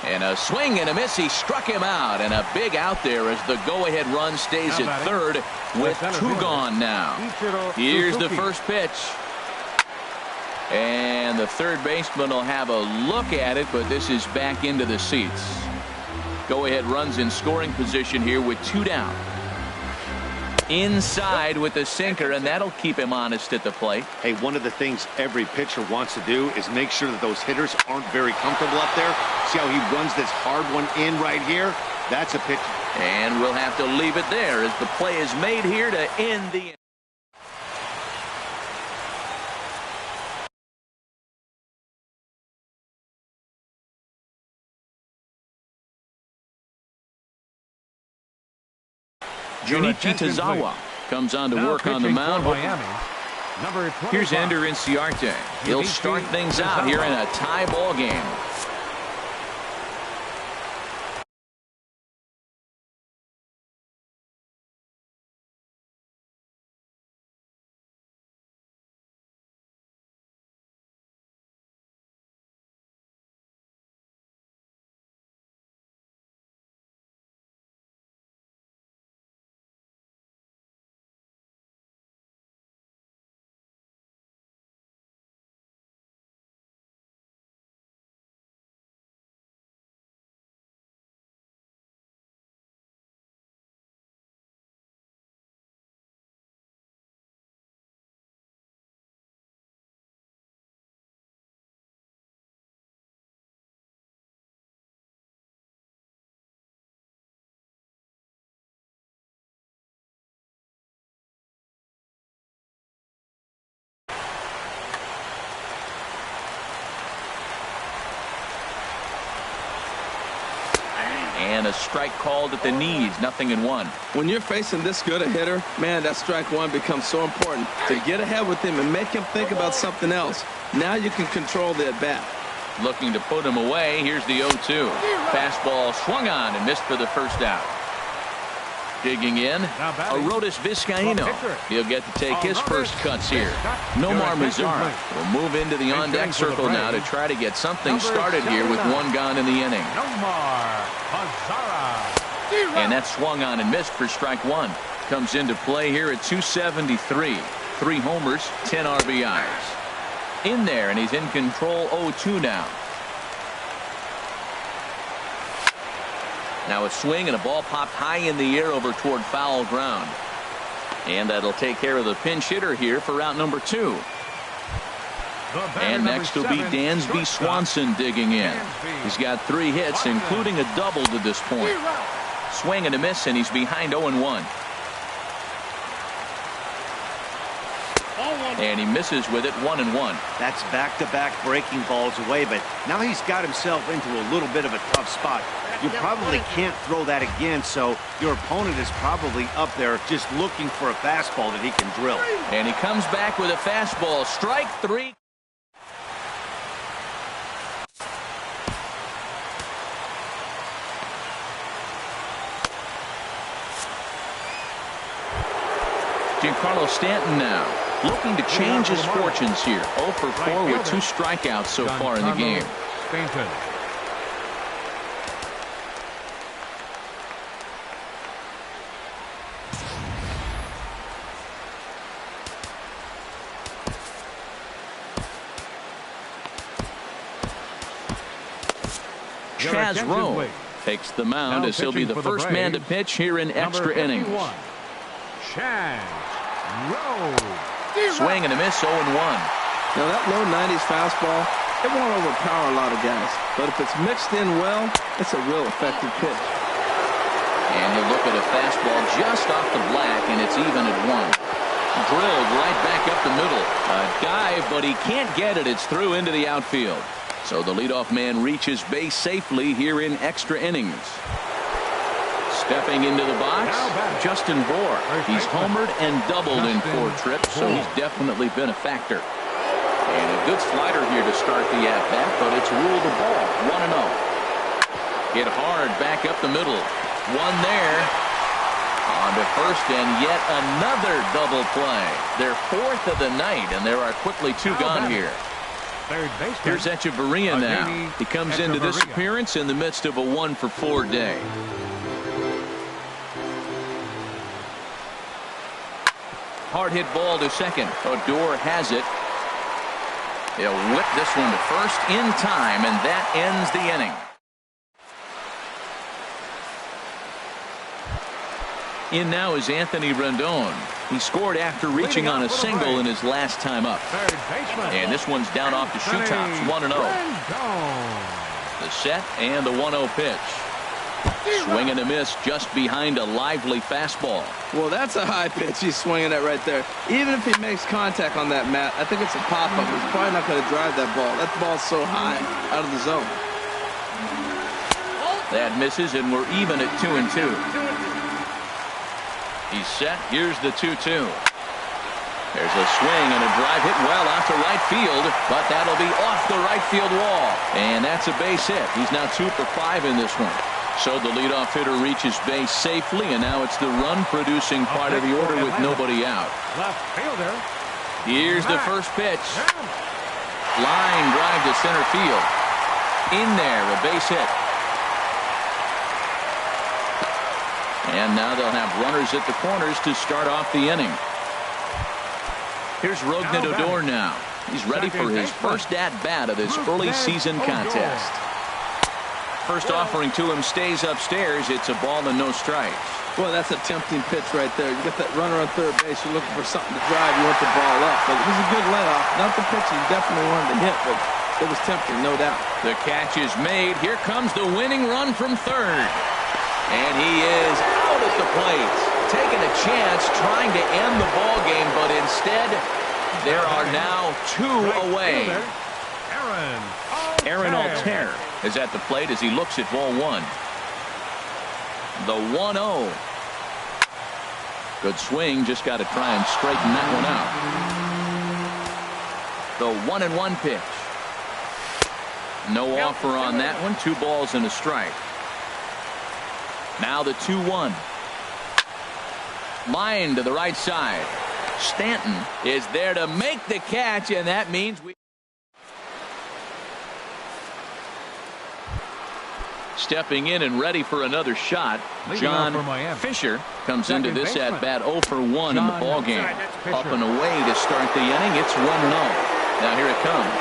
And a swing and a miss. He struck him out. And a big out there as the go-ahead run stays at third with two gone now. Here's the first pitch. And the third baseman will have a look at it, but this is back into the seats. Go-ahead runs in scoring position here with two down. Inside with the sinker, and that'll keep him honest at the plate. Hey, one of the things every pitcher wants to do is make sure that those hitters aren't very comfortable up there. See how he runs this hard one in right here? That's a pitch. And we'll have to leave it there as the play is made here to end the inning. Junichi Tazawa comes on to work on the mound. Here's Ender Inciarte. He'll start things out here in a tie ball game. And a strike called at the knees. 0-1. When you're facing this good a hitter, man, that strike one becomes so important. To get ahead with him and make him think about something else. Now you can control the at-bat. Looking to put him away. Here's the 0-2. Fastball swung on and missed for the first out. Digging in, Arodys Vizcaíno. He'll get to take his first cuts here. Nomar Mazara will move into the on-deck circle now to try to get something started here with one gone in the inning. And that swung on and missed for strike one. Comes into play here at 273. 3 homers, 10 RBIs. In there, and he's in control. 0-2 now. Now a swing and a ball popped high in the air over toward foul ground. And that'll take care of the pinch hitter here for route number 2. And next will be Dansby Swanson digging in. He's got 3 hits, including a double to this point. Swing and a miss, and he's behind 0-1. And he misses with it. 1-1. That's back-to-back breaking balls away, but now he's got himself into a little bit of a tough spot. You probably can't throw that again, so your opponent is probably up there just looking for a fastball that he can drill. And he comes back with a fastball. Strike 3. Giancarlo Stanton now looking to change his fortunes here. 0 for 4 with 2 strikeouts so far in the game. Chaz Rowe takes the mound as he'll be the first man to pitch here in extra innings. Chaz Rowe. Swing and a miss. 0-1. Now that low 90s fastball, it won't overpower a lot of guys, but if it's mixed in well, it's a real effective pitch. And he'll look at a fastball just off the black, and it's even at 1. Drilled right back up the middle. A dive, but he can't get it. It's through into the outfield. So the leadoff man reaches base safely here in extra innings. Stepping into the box, Justin Bohr. He's homered and doubled in 4 trips, so he's definitely been a factor. And a good slider here to start the at-bat, but it's ruled a ball, 1-0. Hit hard back up the middle. One there. On to first, and yet another double play. Their 4th of the night, and there are quickly 2 gone here. Here's Echeverria now. He comes into this appearance in the midst of a 1-for-4 day. Hard hit ball to second. Odor has it. He'll whip this one to first in time, and that ends the inning. In now is Anthony Rendon. He scored after reaching on a single in his last time up. And this one's down off the shoe tops, 1-0. The set and the 1-0 pitch. Swing and a miss just behind a lively fastball. Well, that's a high pitch he's swinging at right there. Even if he makes contact on that, Matt, I think it's a pop-up. He's probably not going to drive that ball. That ball's so high out of the zone. That misses, and we're even at 2-2. He's set. Here's the 2-2. There's a swing and a drive hit well out to right field, but that'll be off the right field wall. And that's a base hit. He's now 2 for 5 in this one. So the leadoff hitter reaches base safely, and now it's the run-producing part of the order with nobody out. Left fielder. Here's the first pitch. Line drive to center field. In there, a base hit. And now they'll have runners at the corners to start off the inning. Here's Rougned Odor now. He's ready for his first at-bat of this early season contest. First offering to him stays upstairs. It's a ball and no strikes. Well, that's a tempting pitch right there. You got that runner on third base. You're looking for something to drive. You want the ball up. But it was a good layoff. Not the pitch he definitely wanted to hit, but it was tempting, no doubt. The catch is made. Here comes the winning run from third. And he is out at the plate. Taking a chance, trying to end the ball game, but instead, there are now 2 away. Aaron Altair is at the plate as he looks at ball 1. The 1-0. Good swing, just got to try and straighten that one out. The 1-1 pitch. No offer on that one. 2 balls and a strike. Now the 2-1. Line to the right side. Stanton is there to make the catch, and that means we. Stepping in and ready for another shot, John Fisher comes into this at-bat 0 for 1 in the ballgame. Up and away to start the inning. It's 1-0. Now here it comes.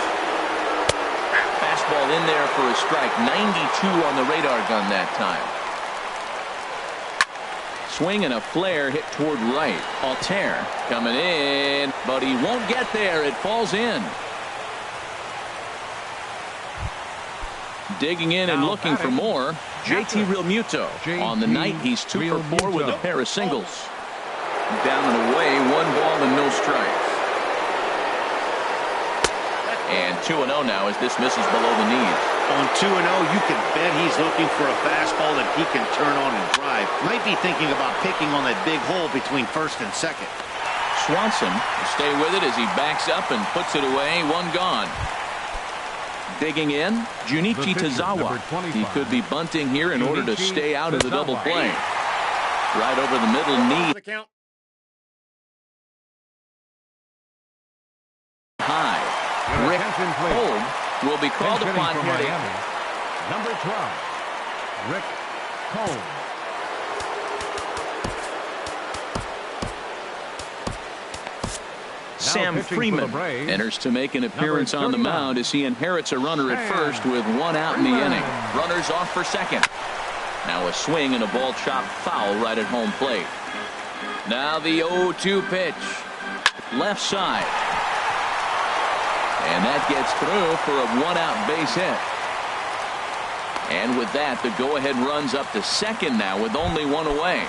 Fastball in there for a strike. 92 on the radar gun that time. Swing and a flare hit toward right. Altair coming in, but he won't get there. It falls in. Digging in and looking for more, JT Realmuto. On the night, he's 2 for 4 with a pair of singles. Down and away, 1 ball and no strikes. And 2-0 now as this misses below the knees. On 2-0, you can bet he's looking for a fastball that he can turn on and drive. Might be thinking about picking on that big hole between first and second. Swanson will stay with it as he backs up and puts it away. 1 gone. Digging in, Junichi Tazawa. He could be bunting here in order to stay out of the double play. Right over the middle knee. High. Rick Kolb will be called upon here to. Number 12, Rick Kolb. Sam Freeman enters to make an appearance on the mound as he inherits a runner at first with 1 out in the inning. Runners off for second. Now a swing and a ball chopped foul right at home plate. Now the 0-2 pitch. Left side. And that gets through for a 1-out base hit. And with that, the go-ahead runs up to second now with only 1 away.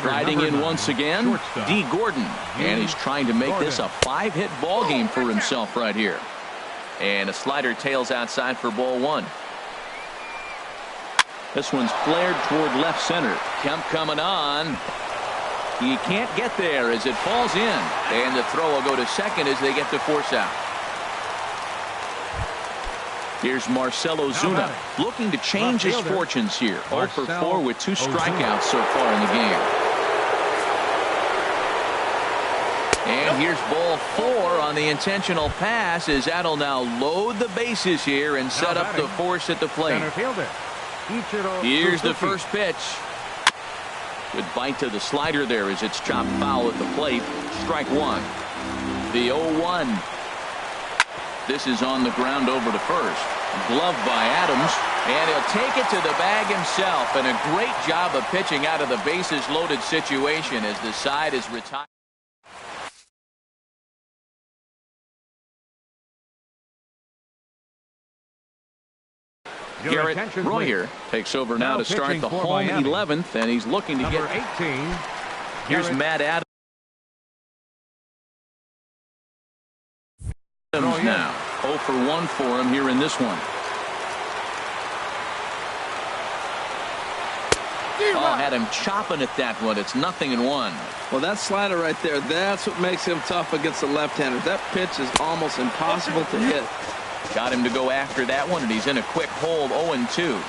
Riding in once again, D. Gordon. And he's trying to make this a 5-hit ball game for himself right here. And a slider tails outside for ball 1. This one's flared toward left center. Kemp coming on. He can't get there as it falls in. And the throw will go to second as they get the force out. Here's Marcell Ozuna looking to change his fortunes here. 0 for 4 with 2 strikeouts so far in the game. And here's ball 4 on the intentional pass as that'll now load the bases here and set up the force at the plate. Here's the first pitch. Good bite to the slider there as it's chopped foul at the plate. Strike 1. The 0-1. This is on the ground over to first. Glove by Adams, and he'll take it to the bag himself. And a great job of pitching out of the bases loaded situation as the side is retired. Garrett Royer takes over now to start the home 11th, and he's looking to get 18. Here's Matt Adams now. 0 for 1 for him here in this one. Oh, had him chopping at that one. It's 0-1. Well, that slider right there, that's what makes him tough against the left-handers. That pitch is almost impossible to hit. Got him to go after that one, and he's in a quick hold. 0-2.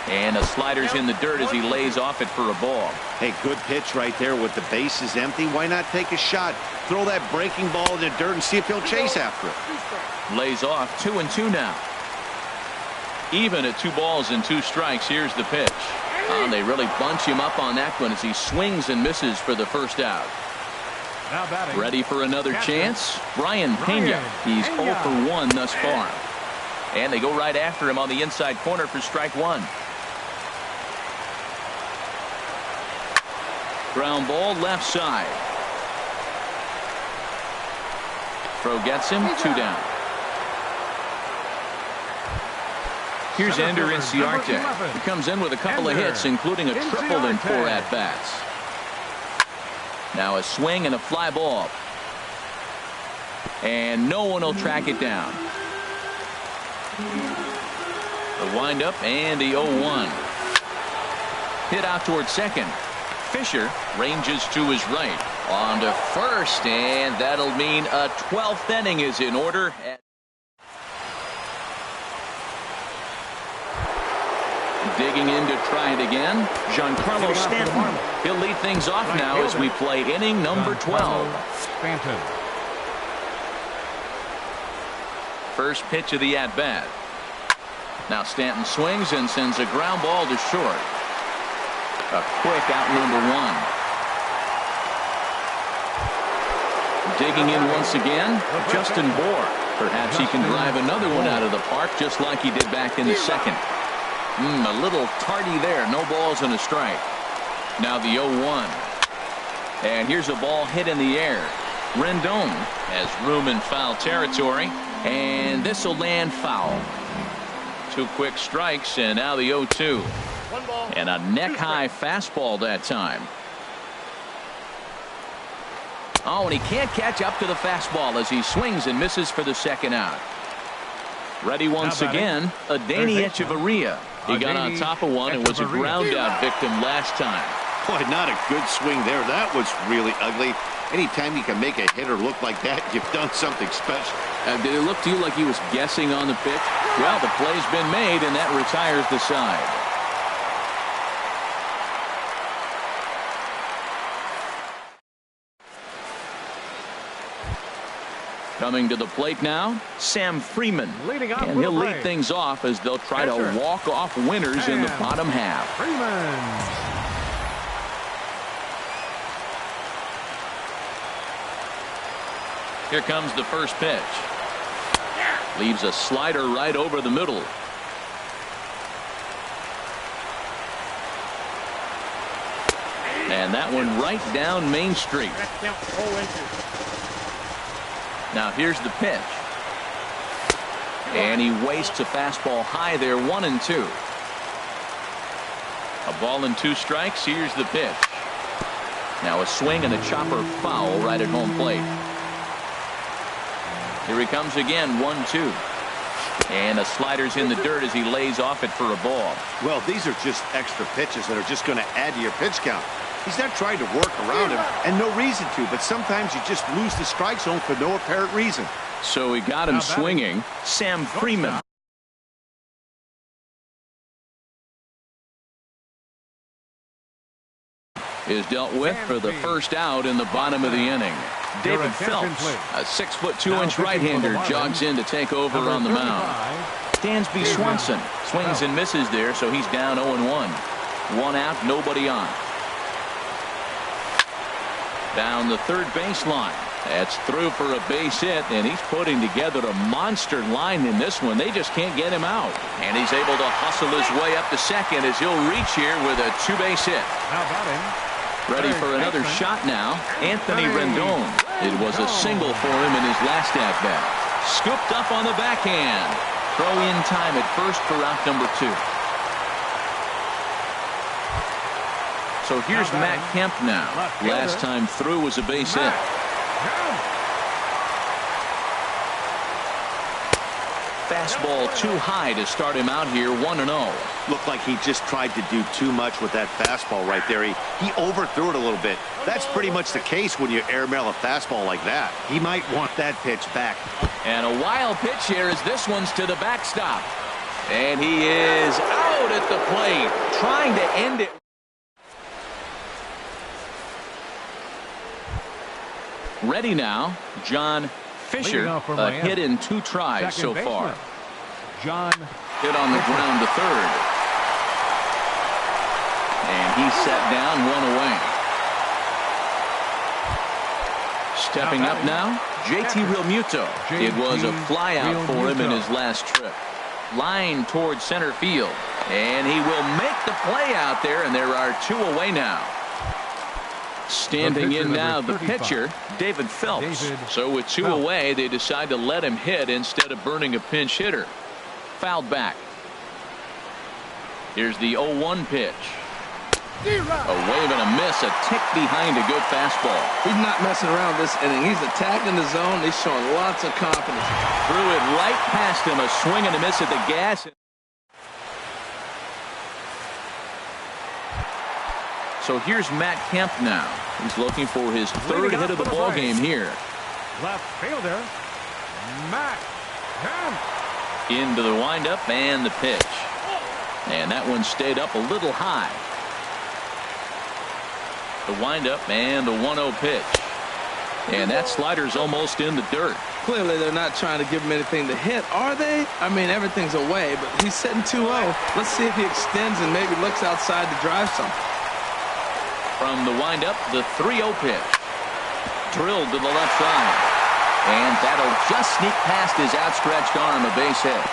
And the slider's in the dirt as he lays off it for a ball. Hey, good pitch right there with the bases empty. Why not take a shot? Throw that breaking ball in the dirt and see if he'll chase after it. Lays off. 2-2 now. Even at 2 balls and 2 strikes. Here's the pitch. They really bunch him up on that one as he swings and misses for the first out. Ready for another chance? Brian Pena. He's 0 for 1 thus far. And they go right after him on the inside corner for strike 1. Ground ball left side. Throw gets him. 2 down. Here's Ender Inciarte. He comes in with a couple of hits, including a triple in 4 at-bats. Now a swing and a fly ball. And no one will track it down. The windup and the 0-1. Hit out toward second. Fisher ranges to his right. On to first, and that'll mean a 12th inning is in order. Digging in to try it again, Giancarlo Stanton. He'll lead things off now as we play inning number 12. Stanton. First pitch of the at-bat. Now Stanton swings and sends a ground ball to short. A quick out number 1. Digging in once again, Justin Bour. Perhaps he can drive another one out of the park just like he did back in the second. A little tardy there. No balls and a strike. Now the 0-1. And here's a ball hit in the air. Rendon has room in foul territory. And this will land foul. 2 quick strikes, and now the 0-2. And a neck-high fastball that time. Oh, and he can't catch up to the fastball as he swings and misses for the second out. Ready once again, Adeiny Echeverria. He got on top of one and was a ground-out victim last time. Boy, not a good swing there. That was really ugly. Anytime you can make a hitter look like that, you've done something special. Did it look to you like he was guessing on the pitch? Well, the play's been made, and that retires the side. Coming to the plate now, Sam Freeman. And he'll lead things off as they'll try to walk off winners in the bottom half. Here comes the first pitch. Leaves a slider right over the middle. And that one right down Main Street. Now here's the pitch. And he wastes a fastball high there, 1-2. A ball and 2 strikes. Here's the pitch. Now a swing and a chopper foul right at home plate. Here he comes again, 1-2. And the slider's in the dirt as he lays off it for a ball. Well, these are just extra pitches that are just going to add to your pitch count. He's not trying to work around him, and no reason to, but sometimes you just lose the strike zone for no apparent reason. So he got him swinging. Sam Freeman is dealt with for the first out in the bottom of the inning. David Phelps, a 6'2" right-hander, jogs in to take over on the mound. Dansby Swanson swings and misses there, so he's down 0-1. One out, nobody on. Down the third baseline. That's through for a base hit, and he's putting together a monster line in this one. They just can't get him out. And he's able to hustle his way up to second as he'll reach here with a two-base hit. Ready for another shot now, Anthony Rendon. It was a single for him in his last at-bat. Scooped up on the backhand. Throw in time at first for out number 2. So here's Matt Kemp now. Last time through was a base hit. Fastball too high to start him out here, 1-0. Looked like he just tried to do too much with that fastball right there. He overthrew it a little bit. That's pretty much the case when you airmail a fastball like that. He might want that pitch back. And a wild pitch here as this one's to the backstop. And he is out at the plate, trying to end it. Ready now, John Fisher, a hit in 2 tries so far. John hit on the ground to third. And he's set down, 1 away. Stepping up now, JT Realmuto. It was a flyout for him in his last trip. Line towards center field. And he will make the play out there, and there are 2 away now. Standing in now, the pitcher, David Phelps. So with 2 away, they decide to let him hit instead of burning a pinch hitter. Fouled back. Here's the 0-1 pitch. A wave and a miss, a tick behind a good fastball. He's not messing around this inning. He's attacking the zone. He's showing lots of confidence. Threw it right past him, a swing and a miss at the gas. So here's Matt Kemp now. He's looking for his 3rd hit of the ball game here. Left fielder, Matt Kemp. Into the windup and the pitch. And that one stayed up a little high. The windup and the 1-0 pitch. And that slider's almost in the dirt. Clearly, they're not trying to give him anything to hit, are they? I mean, everything's away, but he's sitting 2-0. Let's see if he extends and maybe looks outside to drive something. From the windup, the 3-0 pitch. Drilled to the left side. And that'll just sneak past his outstretched arm, a base hit.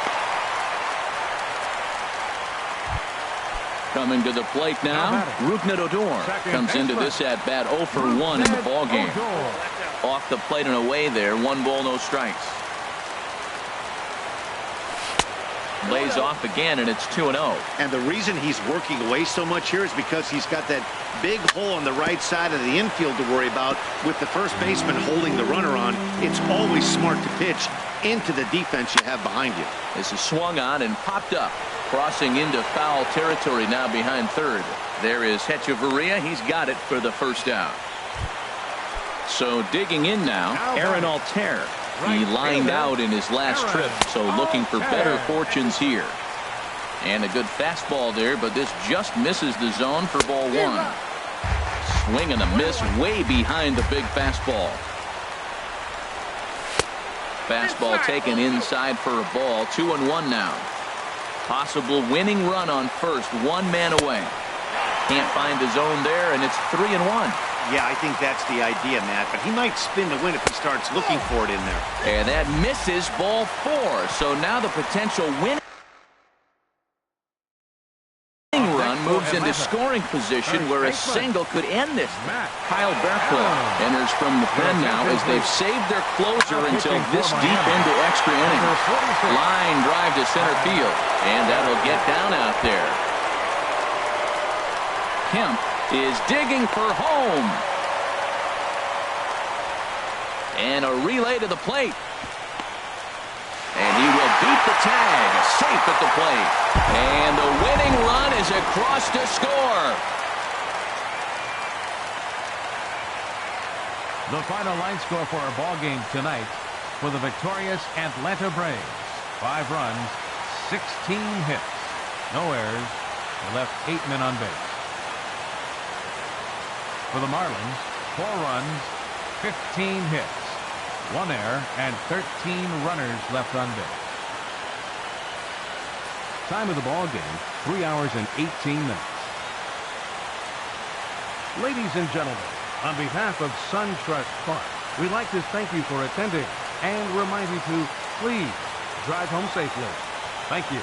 Coming to the plate now, Rougned Odor comes into this at-bat 0 for 1 in the ballgame. Off the plate and away there, 1 ball, no strikes. Lays off again, and it's 2-0. And the reason he's working away so much here is because he's got that big hole on the right side of the infield to worry about. With the first baseman holding the runner on, it's always smart to pitch into the defense you have behind you. This is swung on and popped up. Crossing into foul territory now behind third. There is Hechavarria. He's got it for the first out. So digging in now, Aaron Altair. He lined out in his last trip, so looking for better fortunes here. And a good fastball there, but this just misses the zone for ball 1. Swing and a miss way behind the big fastball. Fastball taken inside for a ball. 2-1 now. Possible winning run on first. 1 man away. Can't find the zone there, and it's 3-1. Yeah, I think that's the idea, Matt, but he might spin to win if he starts looking for it in there. And that misses ball 4. So now the potential winning run moves into scoring position where a single could end this. Kyle Barclay enters from the pen now as they've saved their closer until this deep into extra innings. Line drive to center field, and that'll get down out there. Kemp is digging for home. And a relay to the plate. And he will beat the the tag, safe at the plate. And the winning run is across to score. The final line score for our ball game tonight for the victorious Atlanta Braves. 5 runs, 16 hits, no errors. They left 8 men on base. For the Marlins, 4 runs, 15 hits, 1 error, and 13 runners left on base. Time of the ball game, 3 hours and 18 minutes. Ladies and gentlemen, on behalf of SunTrust Park, we'd like to thank you for attending and remind you to please drive home safely. Thank you.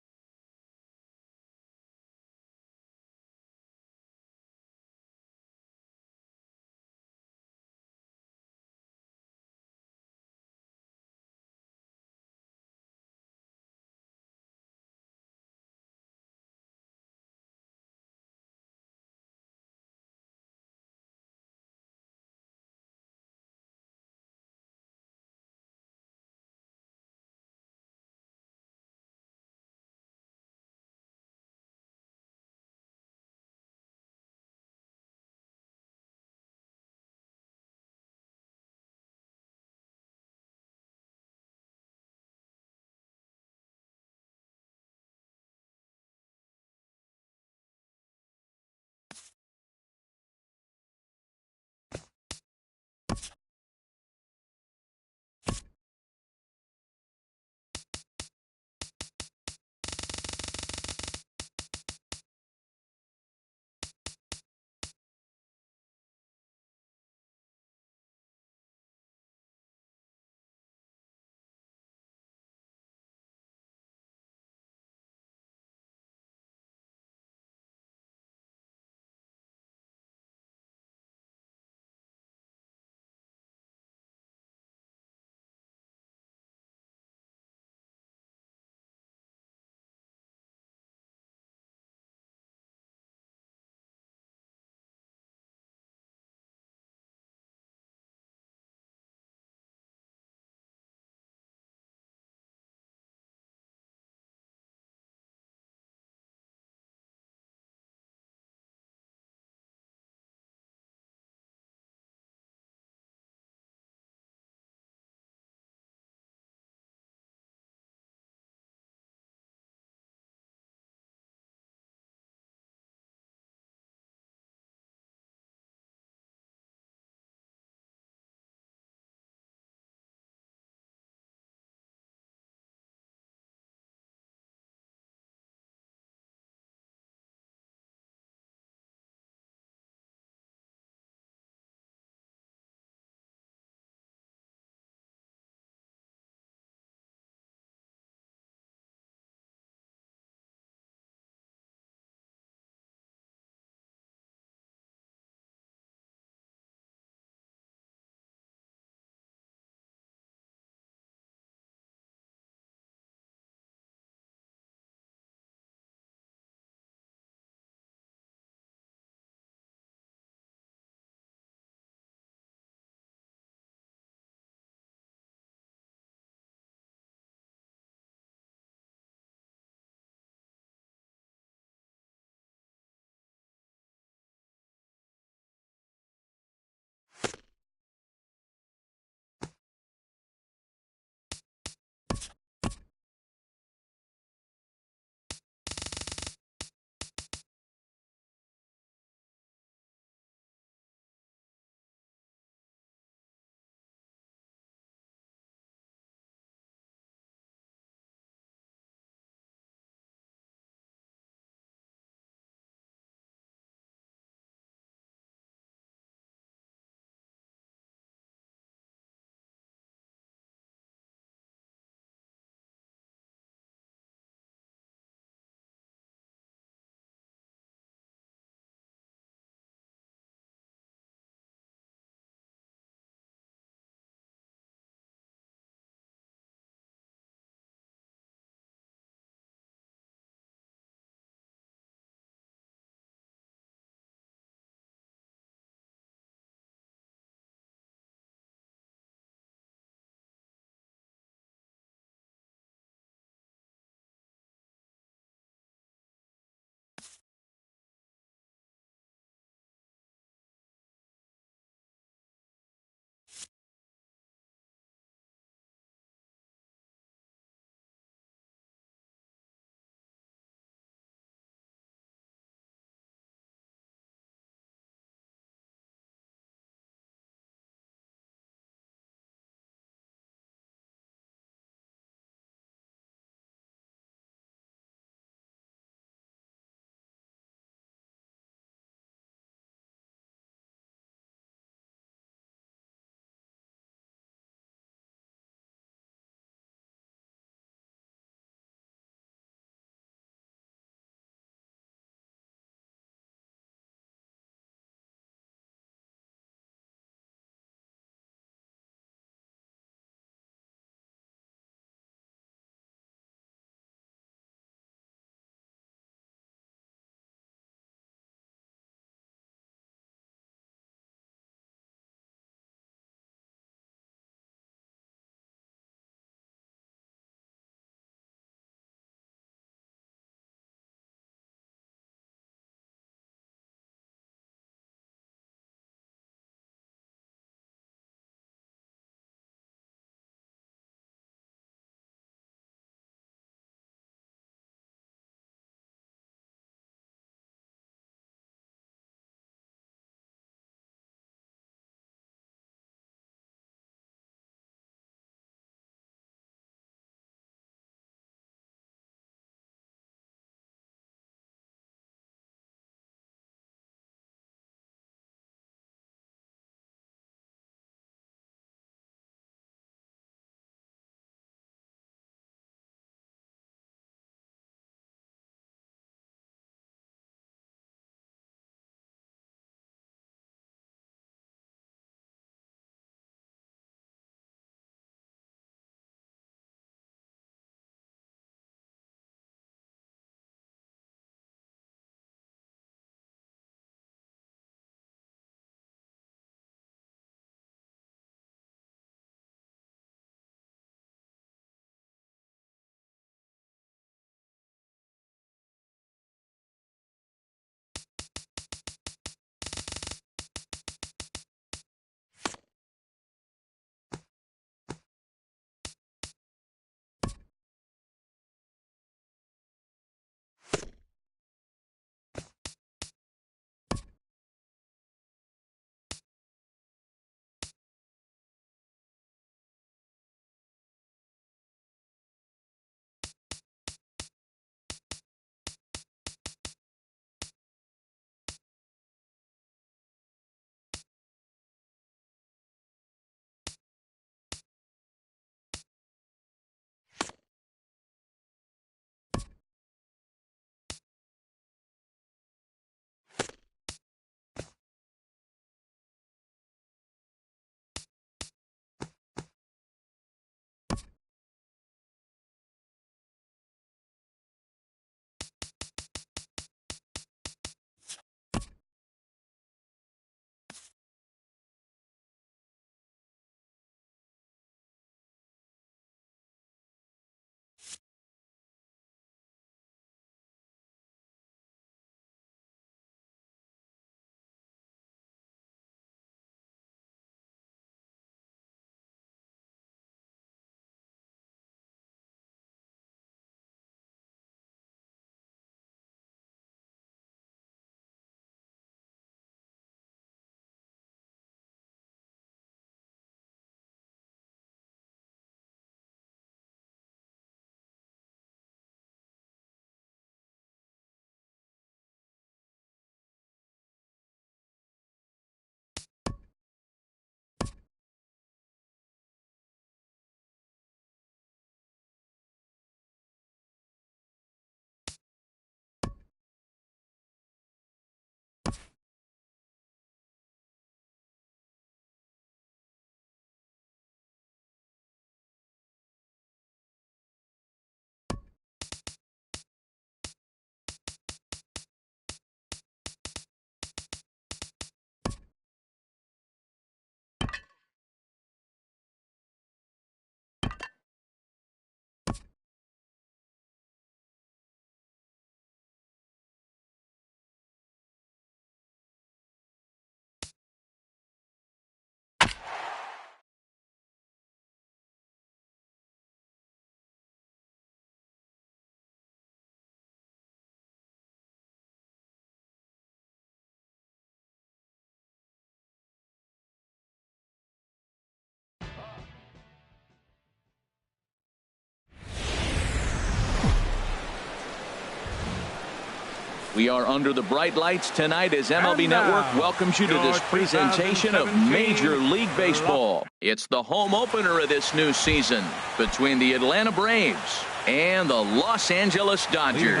We are under the bright lights tonight as MLB Network welcomes you to this presentation of Major League Baseball. It's the home opener of this new season between the Atlanta Braves and the Los Angeles Dodgers.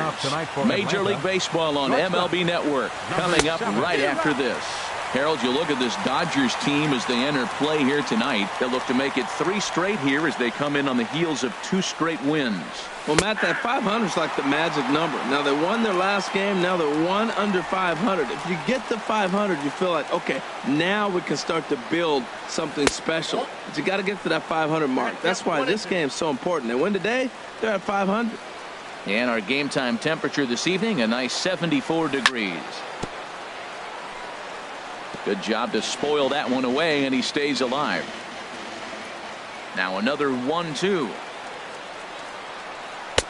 Major League Baseball on MLB Network coming up right after this. Harold, you look at this Dodgers team as they enter play here tonight. They'll look to make it 3 straight here as they come in on the heels of 2 straight wins. Well, Matt, that 500 is like the magic number. Now, they won their last game. Now they're 1 under 500. If you get to 500, you feel like, okay, now we can start to build something special. But you got to get to that 500 mark. That's why this game is so important. They win today, they're at 500. And our game time temperature this evening, a nice 74 degrees. Good job to spoil that one away, and he stays alive. Now another 1-2.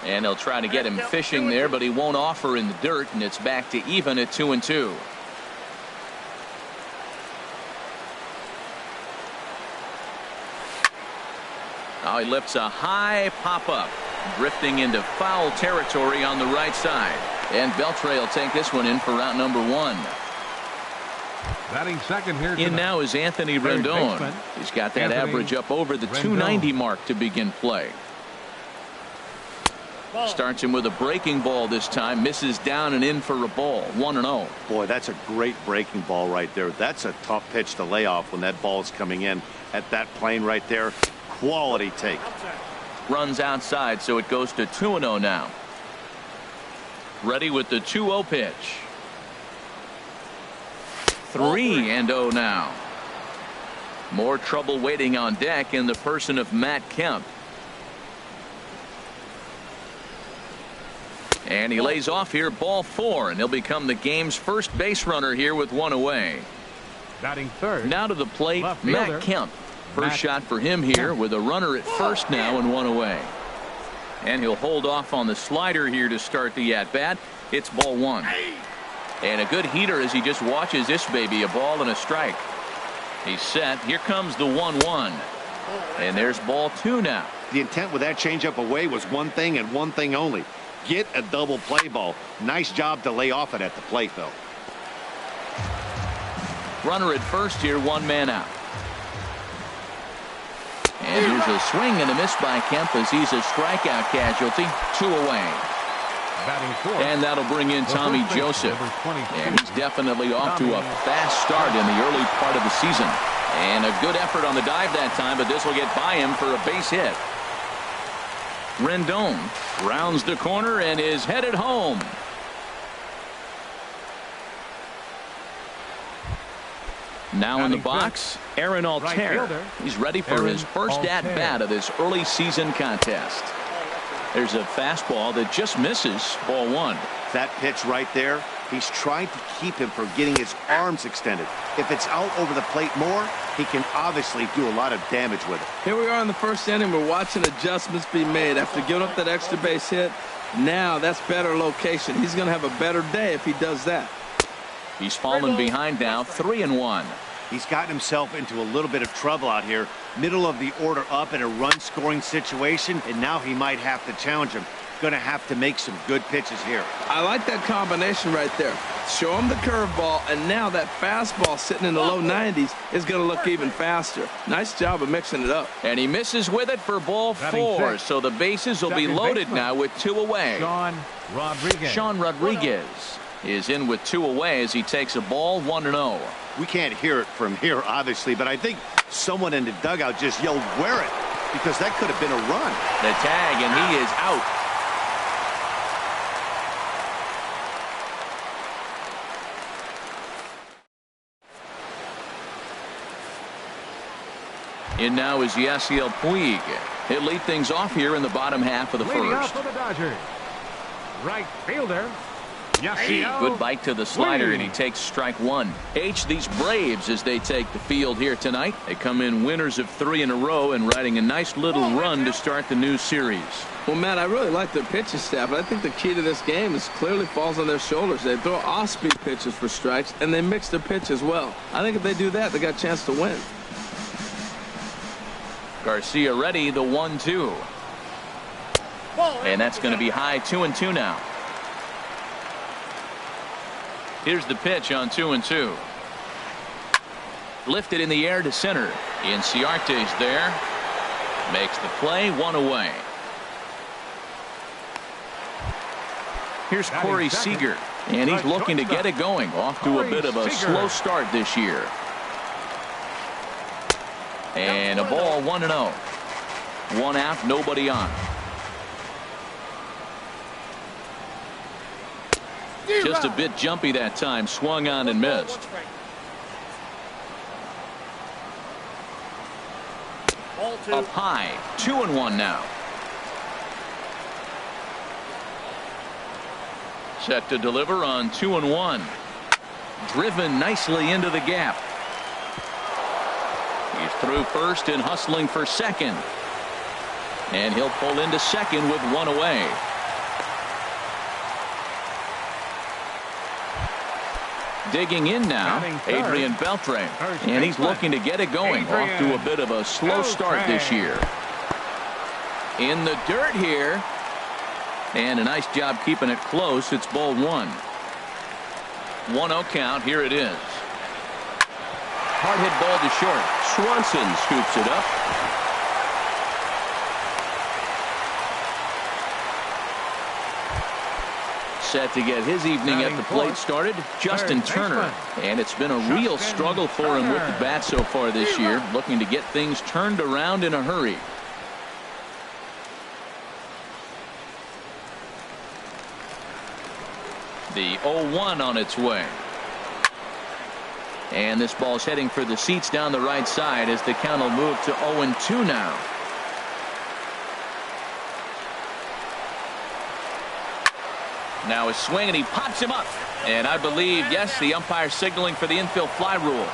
And they'll try to get him fishing there, but he won't offer in the dirt, and it's back to even at 2-2. Now he lifts a high pop-up, drifting into foul territory on the right side. And Beltre will take this one in for route number 1. Batting second here tonight. In now is Anthony Rendon. He's got that average up over the 290 mark to begin play. Starts him with a breaking ball this time. Misses down and in for a ball. 1-0. Boy, that's a great breaking ball right there. That's a tough pitch to lay off when that ball is coming in at that plane right there. Quality take. Runs outside, so it goes to 2-0 now. Ready with the 2-0 pitch. 3-0 now. More trouble waiting on deck in the person of Matt Kemp. And he lays off here, ball 4, and he'll become the game's first base runner here with 1 away. Batting third. Now to the plate, Matt Kemp. First shot for him here with a runner at first now and 1 away. And he'll hold off on the slider here to start the at-bat. It's ball 1. And a good heater as he just watches this baby, a ball and a strike. He's set. Here comes the 1-1. And there's ball 2 now. The intent with that changeup away was one thing and one thing only. Get a double play ball. Nice job to lay off it at the plate, though. Runner at first here, 1 man out. And here's a swing and a miss by Kemp as he's a strikeout casualty. 2 away. And that'll bring in Tommy Joseph. And he's definitely off to a fast start in the early part of the season. And a good effort on the dive that time, but this will get by him for a base hit. Rendon rounds the corner and is headed home. Now in the box, Aaron Altair. He's ready for his first at-bat of this early season contest. There's a fastball that just misses, ball 1. That pitch right there, he's trying to keep him from getting his arms extended. If it's out over the plate more, he can obviously do a lot of damage with it. Here we are in the first inning. We're watching adjustments be made after giving up that extra base hit. Now that's better location. He's going to have a better day if he does that. He's fallen behind now, 3-1. He's gotten himself into a little bit of trouble out here. Middle of the order up in a run-scoring situation, and now he might have to challenge him. Going to have to make some good pitches here. I like that combination right there. Show him the curveball, and now that fastball sitting in the low 90s is going to look even faster. Nice job of mixing it up. And he misses with it for ball 4, so the bases will be loaded now with 2 away. Sean Rodriguez is in with 2 away as he takes a ball, 1-0. We can't hear it from here, obviously, but I think someone in the dugout just yelled, "Wear it," because that could have been a run. The tag, and he is out. In now is Yasiel Puig. He'll lead things off here in the bottom half of the first. For the Dodgers. Right fielder. Good bite to the slider, and he takes strike 1. These Braves, as they take the field here tonight, they come in winners of 3 in a row and riding a nice little run to start the new series. Well, Matt, I really like their pitching staff, but I think the key to this game is clearly falls on their shoulders. They throw off-speed pitches for strikes, and they mix their pitch as well. I think if they do that, they got a chance to win. Garcia ready, the 1-2. And that's going to be high, 2-2 now. Here's the pitch on 2-2. Lifted in the air to center. Inciarte's there. Makes the play, 1 away. Here's Corey Seager, and he's looking to get it going. Off to a bit of a slow start this year. And a ball, 1-0. 1 out, nobody on. Just a bit jumpy that time. Swung on and missed. Up high, 2-1 now. Set to deliver on 2-1. Driven nicely into the gap. He's through first and hustling for second. And he'll pull into second with 1 away. Digging in now, Adrian Beltre, and he's looking to get it going. Off to a bit of a slow start this year. In the dirt here, and a nice job keeping it close. It's ball 1. 1-0 count. Here it is. Hard hit ball to short. Swanson scoops it up. Set to get his evening at the plate started, Justin Turner. And it's been a real struggle for him with the bat so far this year, looking to get things turned around in a hurry. The 0-1 on its way. And this ball's heading for the seats down the right side as the count will move to 0-2 now. Now a swing, and he pops him up. And I believe, yes, the umpire signaling for the infield fly rule.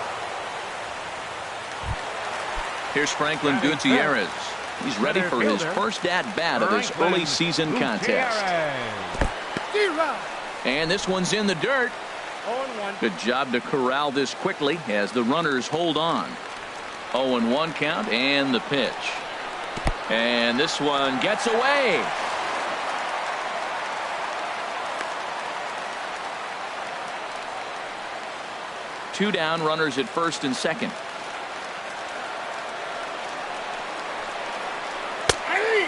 Here's Franklin Gutierrez. He's ready for his first at-bat of this early season contest. And this one's in the dirt. Good job to corral this quickly as the runners hold on. 0-1 count and the pitch. And this one gets away. Two down, runners at first and second.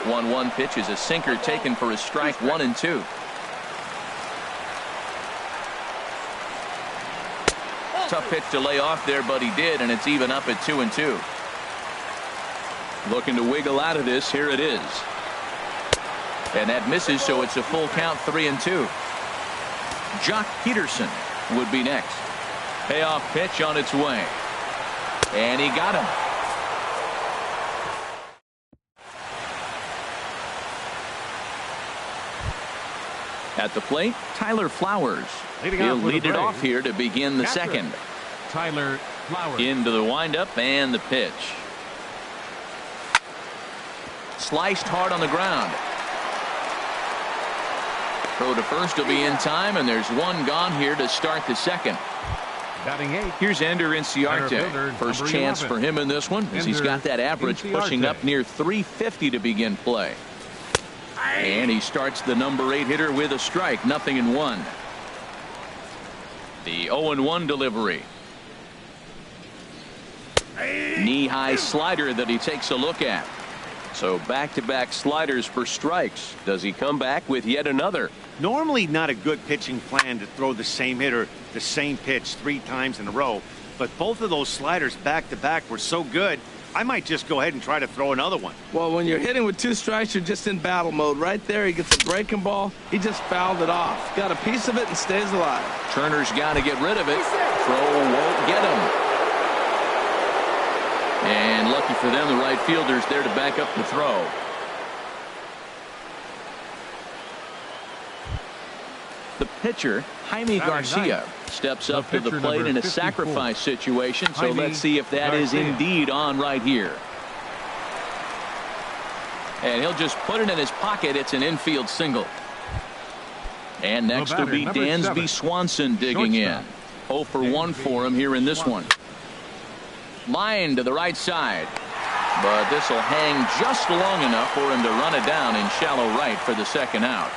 1-1 pitch is a sinker taken for a strike, 1-2. Tough pitch to lay off there, but he did, and it's even up at 2-2. Looking to wiggle out of this. Here it is. And that misses, so it's a full count, 3-2. Jock Peterson would be next. Payoff pitch on its way. And he got him. At the plate, Tyler Flowers. He'll lead it off here to begin the second. Tyler Flowers. Into the windup and the pitch. Sliced hard on the ground. Throw to first will be in time, and there's one gone here to start the second. Batting 8. Here's Ender Inciarte. First chance for him in this one, as he's got that average pushing up near 350 to begin play. And he starts the number 8 hitter with a strike, 0-1. The 0-1 delivery. Knee-high slider that he takes a look at. So back-to-back sliders for strikes. Does he come back with yet another? Normally not a good pitching plan to throw the same hitter the same pitch 3 times in a row, but both of those sliders back-to-back were so good, I might just go ahead and try to throw another one. Well, when you're hitting with 2 strikes, you're just in battle mode. Right there, he gets a breaking ball. He just fouled it off. Got a piece of it and stays alive. Turner's got to get rid of it. Throw won't get him. And lucky for them, the right fielder's there to back up the throw. The pitcher, Jaime Garcia, steps up to the plate in a sacrifice situation, so let's see if that is indeed on right here. And he'll just put it in his pocket. It's an infield single. And next will be Dansby Swanson digging in. 0 for 1 for him here in this one. Line to the right side. But this will hang just long enough for him to run it down in shallow right for the second out.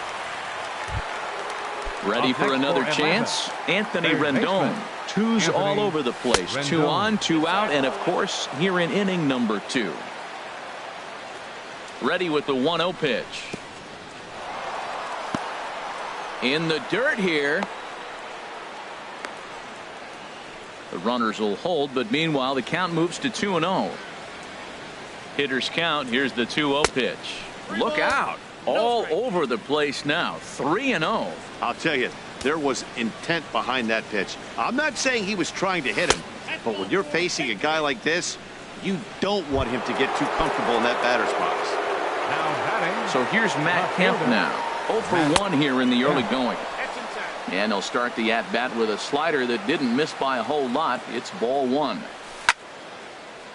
Ready for another chance? Anthony Rendon. Twos all over the place. 2 on, 2 out, and of course here in inning number 2. Ready with the 1-0 pitch. In the dirt here. The runners will hold, but meanwhile the count moves to 2-0. Hitters count. Here's the 2-0 pitch. Look out. All over the place now. 3-0. I'll tell you, there was intent behind that pitch. I'm not saying he was trying to hit him, but when you're facing a guy like this, you don't want him to get too comfortable in that batter's box. So here's Matt Kemp now. 0 for 1 here in the early going. And he'll start the at-bat with a slider that didn't miss by a whole lot. It's ball 1.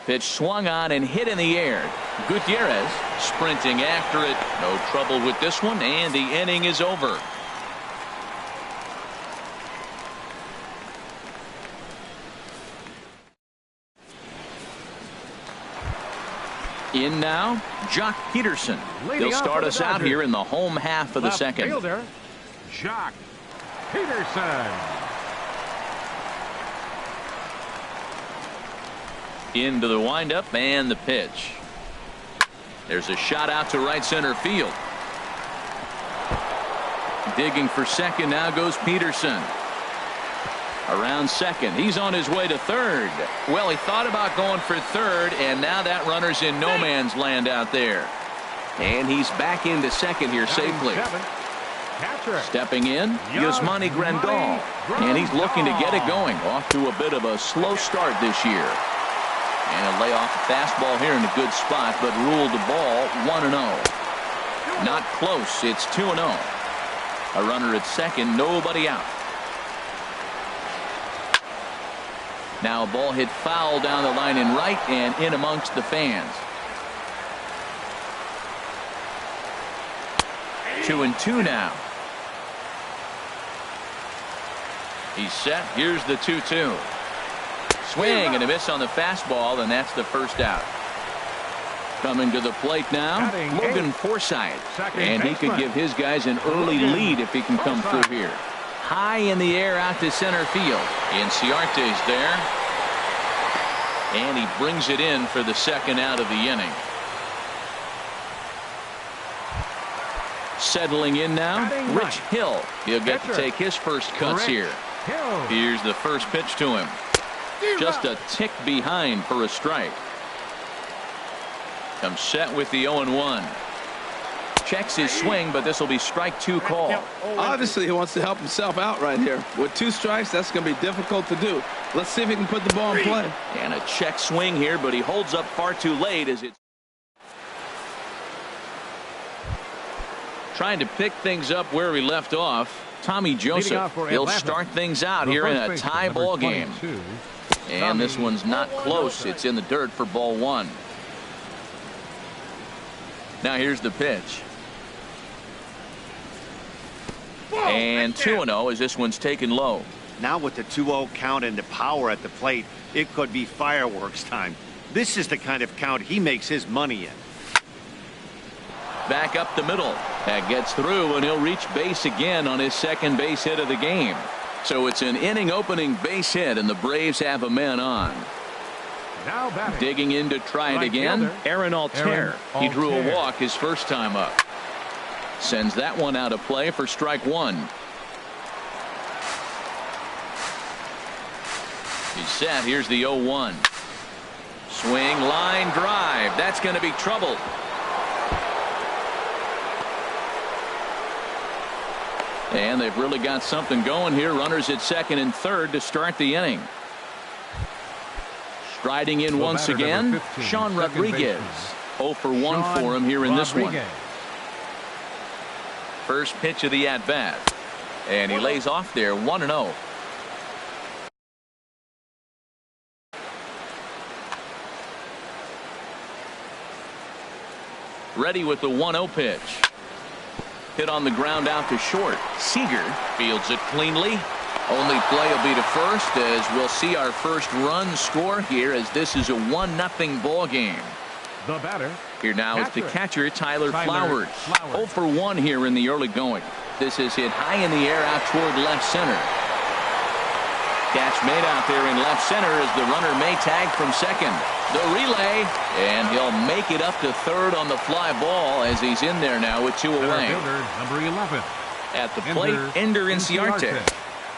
Pitch swung on and hit in the air. Gutierrez sprinting after it. No trouble with this one, and the inning is over. In now, Jock Peterson. He'll start us out here in the home half of the second. Fielder, Jock Peterson. Into the windup and the pitch. There's a shot out to right center field. Digging for second now goes Peterson. Around second. He's on his way to third. Well, he thought about going for third, and now that runner's in no man's land out there. And he's back into second here safely. Stepping in, Yasmani Grandal. And he's looking to get it going. Off to a bit of a slow start this year. And a layoff fastball here in a good spot, but ruled the ball 1-0. Not close. It's 2-0. A runner at second, nobody out. Now a ball hit foul down the line in right and in amongst the fans. 2-2 now. He's set. Here's the 2-2. Swing and a miss on the fastball, and that's the first out. Coming to the plate now, Logan Forsythe. And he could give his guys an early lead if he can come through here. High in the air out to center field. Inciarte's there. And he brings it in for the second out of the inning. Settling in now, Rich Hill. He'll get to take his first cuts here. Here's the first pitch to him. Just a tick behind for a strike. Comes set with the 0-1. Checks his swing, but this will be strike 2 call. Obviously, he wants to help himself out right here. With 2 strikes, that's going to be difficult to do. Let's see if he can put the ball in play. And a check swing here, but he holds up far too late as it's trying to pick things up where we left off. Tommy Joseph, he'll start things out here in a tie ball game. And this one's not close. It's in the dirt for ball 1. Now here's the pitch. And 2-0 as this one's taken low. Now with the 2-0 count and the power at the plate, it could be fireworks time. This is the kind of count he makes his money in. Back up the middle. That gets through, and he'll reach base again on his second base hit of the game. So it's an inning opening base hit, and the Braves have a man on. Digging in to try it again, Aaron Altair. He drew a walk his first time up. Sends that one out of play for strike 1. He's set. Here's the 0-1. Swing, line drive. That's going to be trouble. And they've really got something going here. Runners at second and third to start the inning. Striding in once again, Sean Rodriguez. 0 for 1 for him here in this one. First pitch of the at-bat. And he lays off there 1-0. Ready with the 1-0 pitch. Hit on the ground out to short. Seager fields it cleanly. Only play will be to first as we'll see our first run score here as this is a 1-0 ball game. The batter. Here now is the catcher, Tyler Flowers. 0 for 1 here in the early going. This is hit high in the air out toward left center. Catch made out there in left center as the runner may tag from second. The relay, and he'll make it up to third on the fly ball as he's in there now with 2 away. Number 11. At the plate, Ender Inciarte.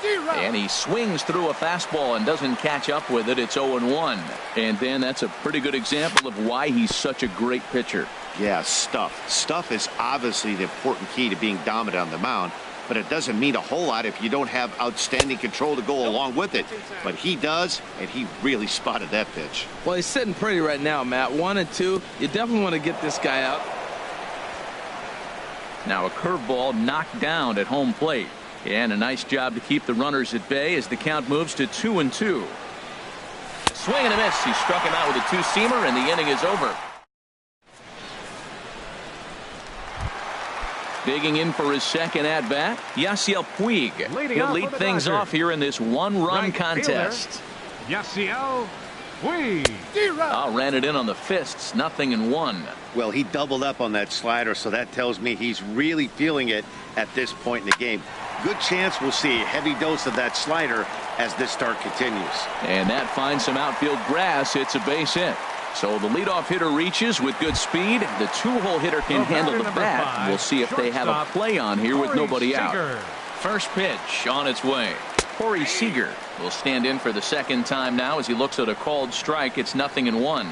And he swings through a fastball and doesn't catch up with it. It's 0-1. And then that's a pretty good example of why he's such a great pitcher. Yeah, stuff. Stuff is obviously the important key to being dominant on the mound. But it doesn't mean a whole lot if you don't have outstanding control to go along with it. But he does, and he really spotted that pitch. Well, he's sitting pretty right now, Matt. 1-2. You definitely want to get this guy out. Now a curveball knocked down at home plate. And a nice job to keep the runners at bay as the count moves to 2-2. Swing and a miss. He struck him out with a two-seamer, and the inning is over. Digging in for his second at-bat, Yasiel Puig. He'll lead things off here in this one-run contest. Yasiel Puig. Ran it in on the fists, 0-1. Well, he doubled up on that slider, so that tells me he's really feeling it at this point in the game. Good chance we'll see a heavy dose of that slider as this start continues. And that finds some outfield grass. It's a base hit. So the leadoff hitter reaches with good speed. The two-hole hitter can handle the bat. We'll see if they have a play on here with nobody out. First pitch on its way. Corey Seager will stand in for the second time now as he looks at a called strike. It's 0-1.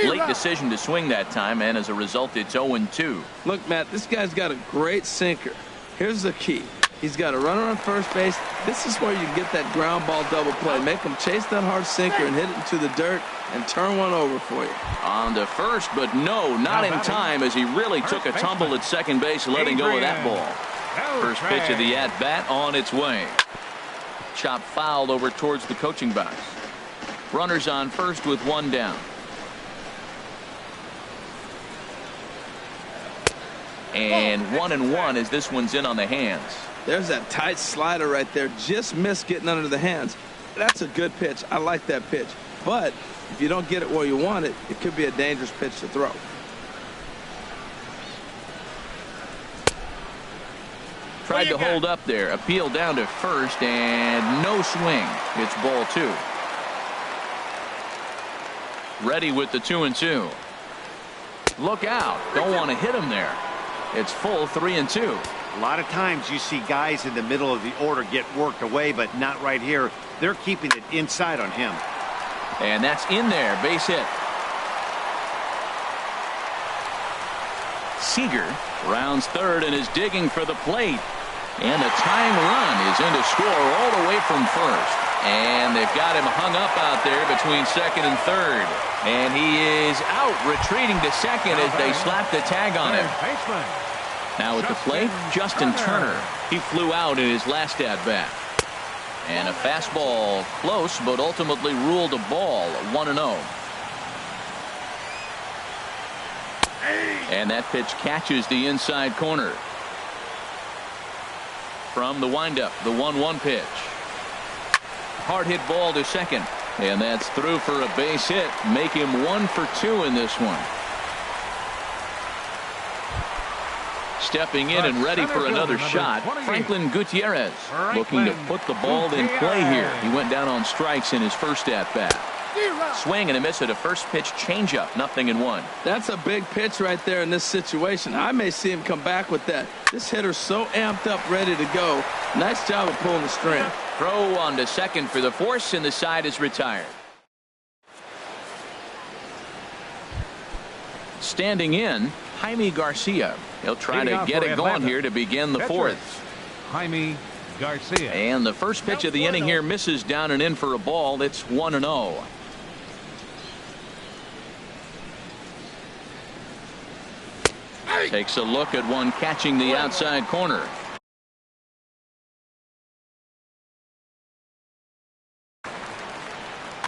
Late decision to swing that time, and as a result, it's 0-2. Look, Matt, this guy's got a great sinker. Here's the key. He's got a runner on first base. This is where you get that ground ball double play. Make him chase that hard sinker and hit it into the dirt and turn one over for you. On to first, but no, not in time as he really took a tumble at second base, letting go of that ball. First pitch of the at-bat on its way. Chop fouled over towards the coaching box. Runners on first with one down. And 1-1 as this one's in on the hands. There's that tight slider right there. Just missed getting under the hands. That's a good pitch. I like that pitch. But if you don't get it where you want it, it could be a dangerous pitch to throw. Tried to hold up there. Appeal down to first and no swing. It's ball 2. Ready with the 2-2. Look out. Don't want to hit him there. It's full 3-2. A lot of times you see guys in the middle of the order get worked away, but not right here. They're keeping it inside on him. And that's in there. Base hit. Seager rounds third and is digging for the plate. And the tying run is in to score all the way from first. And they've got him hung up out there between second and third. And he is out, retreating to second as they slap the tag on him. Now at the plate, Justin Turner. He flew out in his last at-bat. And a fastball close, but ultimately ruled a ball, 1-0. And that pitch catches the inside corner. From the windup, the 1-1 pitch. Hard hit ball to second. And that's through for a base hit. Make him 1 for 2 in this one. Stepping in and ready for another shot, Franklin Gutierrez looking to put the ball in play here. He went down on strikes in his first at-bat. Swing and a miss at a first pitch changeup, 0-1. That's a big pitch right there in this situation. I may see him come back with that. This hitter's so amped up, ready to go. Nice job of pulling the string. Throw on to second for the force, and the side is retired. Standing in, Jaime Garcia. He'll try to get it going here to begin the fourth. Jaime Garcia. And the first pitch of the inning here misses down and in for a ball. It's 1-0. Takes a look at one catching the outside corner.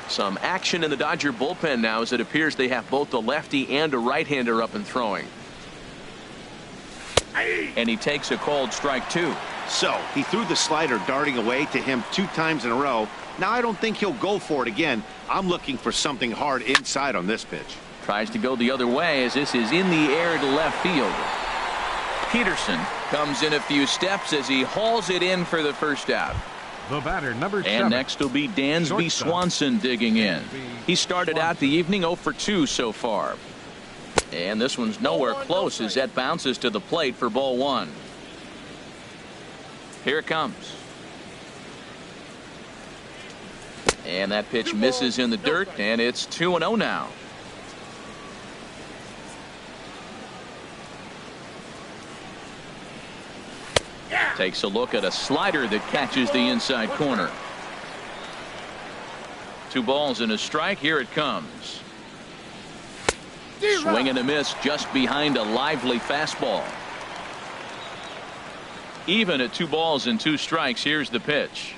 Some action in the Dodger bullpen now as it appears they have both the lefty and a right-hander up and throwing. And he takes a called strike 2. So he threw the slider darting away to him 2 times in a row. Now I don't think he'll go for it again. I'm looking for something hard inside on this pitch. Tries to go the other way as this is in the air to left field. Peterson comes in a few steps as he hauls it in for the first out. The batter, number 7. And next will be Dansby Shortstop. Swanson digging in. He started out the evening 0 for 2 so far. And this one's nowhere close as that bounces to the plate for ball 1. Here it comes. And that pitch misses in the dirt, and it's 2-0 now. Takes a look at a slider that catches the inside corner. 2 balls and a strike. Here it comes. Swing and a miss just behind a lively fastball. Even at 2 balls and 2 strikes. Here's the pitch.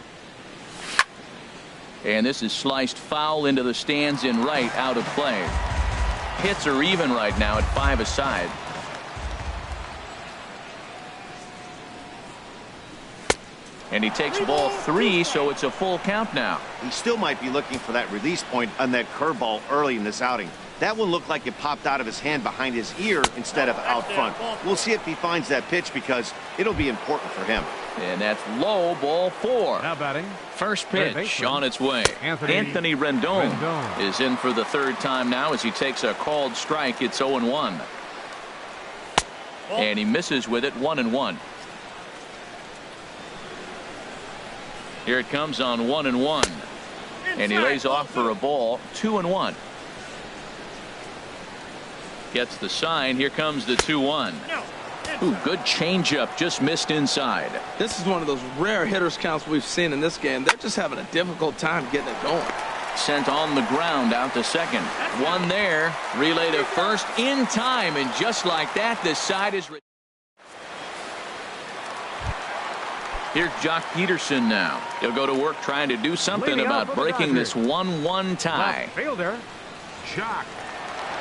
And this is sliced foul into the stands in right, out of play. Hits are even right now at 5 aside. And he takes ball 3, so it's a full count now. He still might be looking for that release point on that curveball early in this outing. That one looked like it popped out of his hand behind his ear instead of out front. We'll see if he finds that pitch because it'll be important for him. And that's low, ball 4. Now batting. First pitch on its way. Anthony Rendon is in for the 3rd time now as he takes a called strike. It's 0-1. And he misses with it, 1-1. Here it comes on 1-1. And he lays off for a ball, 2-1. Gets the sign. Here comes the 2-1. Ooh, good changeup, just missed inside. This is one of those rare hitters counts we've seen in this game. They're just having a difficult time getting it going. Sent on the ground out to second. One there. Relay to first in time, and just like that, this side is. Here's Jock Peterson now. He'll go to work trying to do something about breaking this 1-1 tie. Left fielder, Jock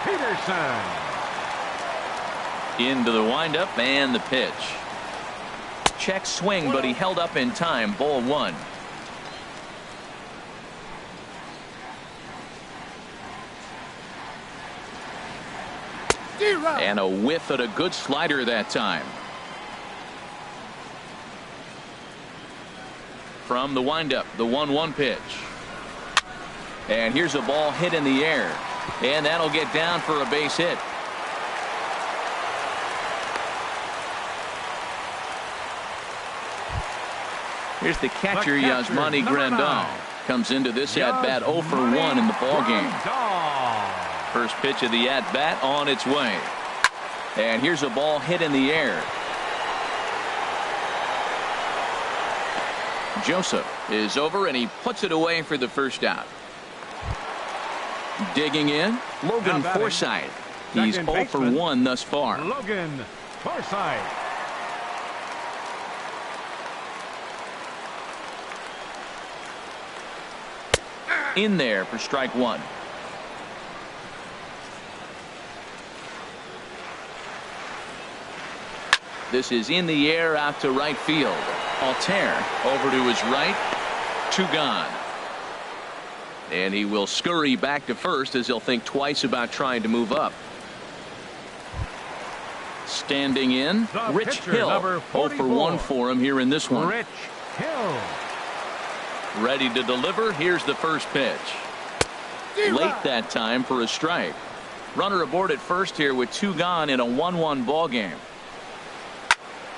Peterson. Into the windup and the pitch. Check swing, but he held up in time. Ball 1. And a whiff at a good slider that time. From the windup, the 1-1 pitch. And here's a ball hit in the air. And that'll get down for a base hit. Here's the catcher, Yasmani Grandal. Comes into this at-bat 0 for 1 in the ballgame. First pitch of the at-bat on its way. And here's a ball hit in the air. Joseph is over, and he puts it away for the first out. Digging in, Logan Forsythe. He's 0 for 1 thus far. Logan Forsythe. In there for strike 1. This is in the air out to right field. Altair over to his right. 2 gone. And he will scurry back to first as he'll think twice about trying to move up. Standing in, Rich Hill. 0 for 1 for him here in this one. Rich Hill. Ready to deliver. Here's the first pitch. Late that time for a strike. Runner aboard at first here with 2 gone in a 1-1 ball game.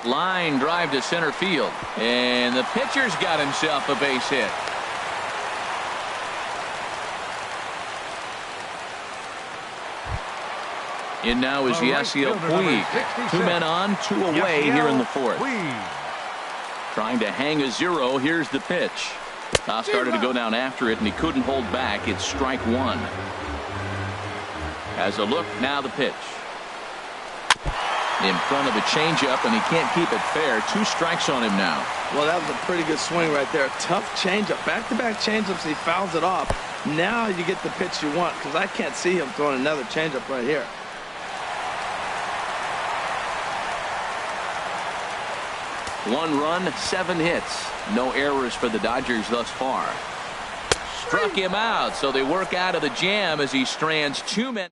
Line drive to center field, and the pitcher's got himself a base hit. In now is Yasiel Puig. 2 men on, 2 away here in the 4th. Trying to hang a 0. Here's the pitch. Started to go down after it, and he couldn't hold back. It's strike 1. As a look, now the pitch. In front of a changeup, and he can't keep it fair. 2 strikes on him now. Well, that was a pretty good swing right there. Tough changeup. Back-to-back changeups, he fouls it off. Now you get the pitch you want, because I can't see him throwing another changeup right here. One run, 7 hits. No errors for the Dodgers thus far. Struck him out, so they work out of the jam as he strands 2 men.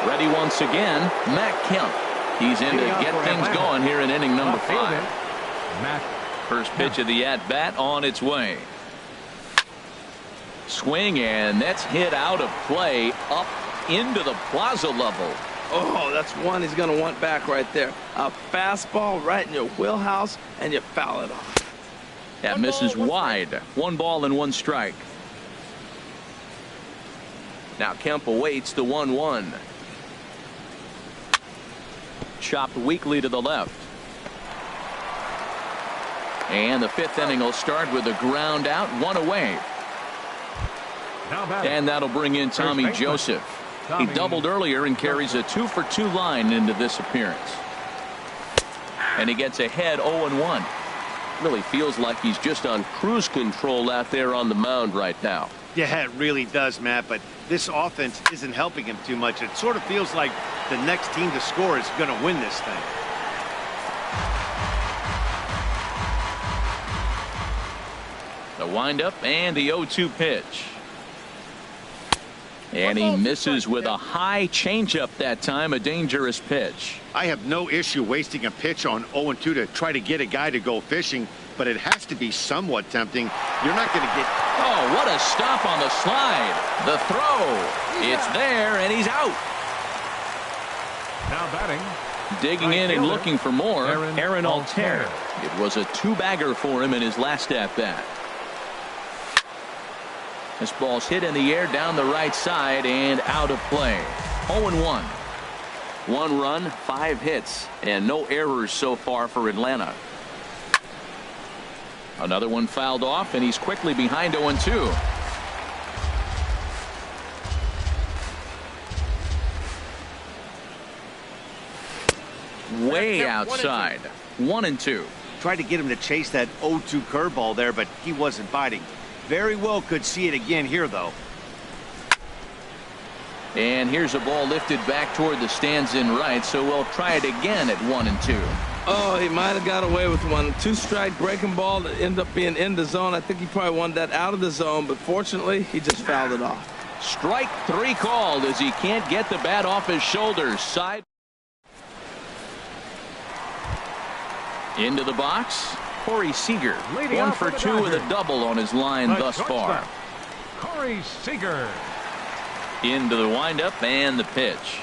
Ready once again, Matt Kemp. He's in to get things going here in inning number 5. First pitch of the at-bat on its way. Swing, and that's hit out of play up into the plaza level. Oh, that's one he's going to want back right there. A fastball right in your wheelhouse, and you foul it off. That misses wide. 1 ball and 1 strike. Now Kemp awaits the 1-1. Chopped weakly to the left. And the 5th inning will start with a ground out, 1 away. And that'll bring in Tommy Joseph. He doubled earlier and carries a 2-for-2 line into this appearance. And he gets ahead 0-1. Really feels like he's just on cruise control out there on the mound right now. Yeah, it really does, Matt, but this offense isn't helping him too much. It sort of feels like the next team to score is going to win this thing. The windup and the 0-2 pitch. And he misses with a high changeup that time, a dangerous pitch. I have no issue wasting a pitch on 0-2 to try to get a guy to go fishing, but it has to be somewhat tempting. You're not going to get... Oh, what a stop on the slide. The throw. It's there, and he's out. Now batting. Digging in and looking for more, Aaron Altair. It was a 2-bagger for him in his last at-bat. This ball's hit in the air down the right side and out of play. 0-1. 1 run, 5 hits, and no errors so far for Atlanta. Another one fouled off, and he's quickly behind 0-2. Way outside. 1-2. Tried to get him to chase that 0-2 curveball there, but he wasn't biting. Very well could see it again here, though. And here's a ball lifted back toward the stands in right, so we'll try it again at 1-2. Oh, he might have got away with one. 2-strike breaking ball that ended up being in the zone. I think he probably wanted that out of the zone, but fortunately, he just fouled it off. Strike 3 called as he can't get the bat off his shoulders. Side. Into the box. Corey Seager, 1 for 2 with a double on his line thus far. Corey Seager. Into the windup and the pitch.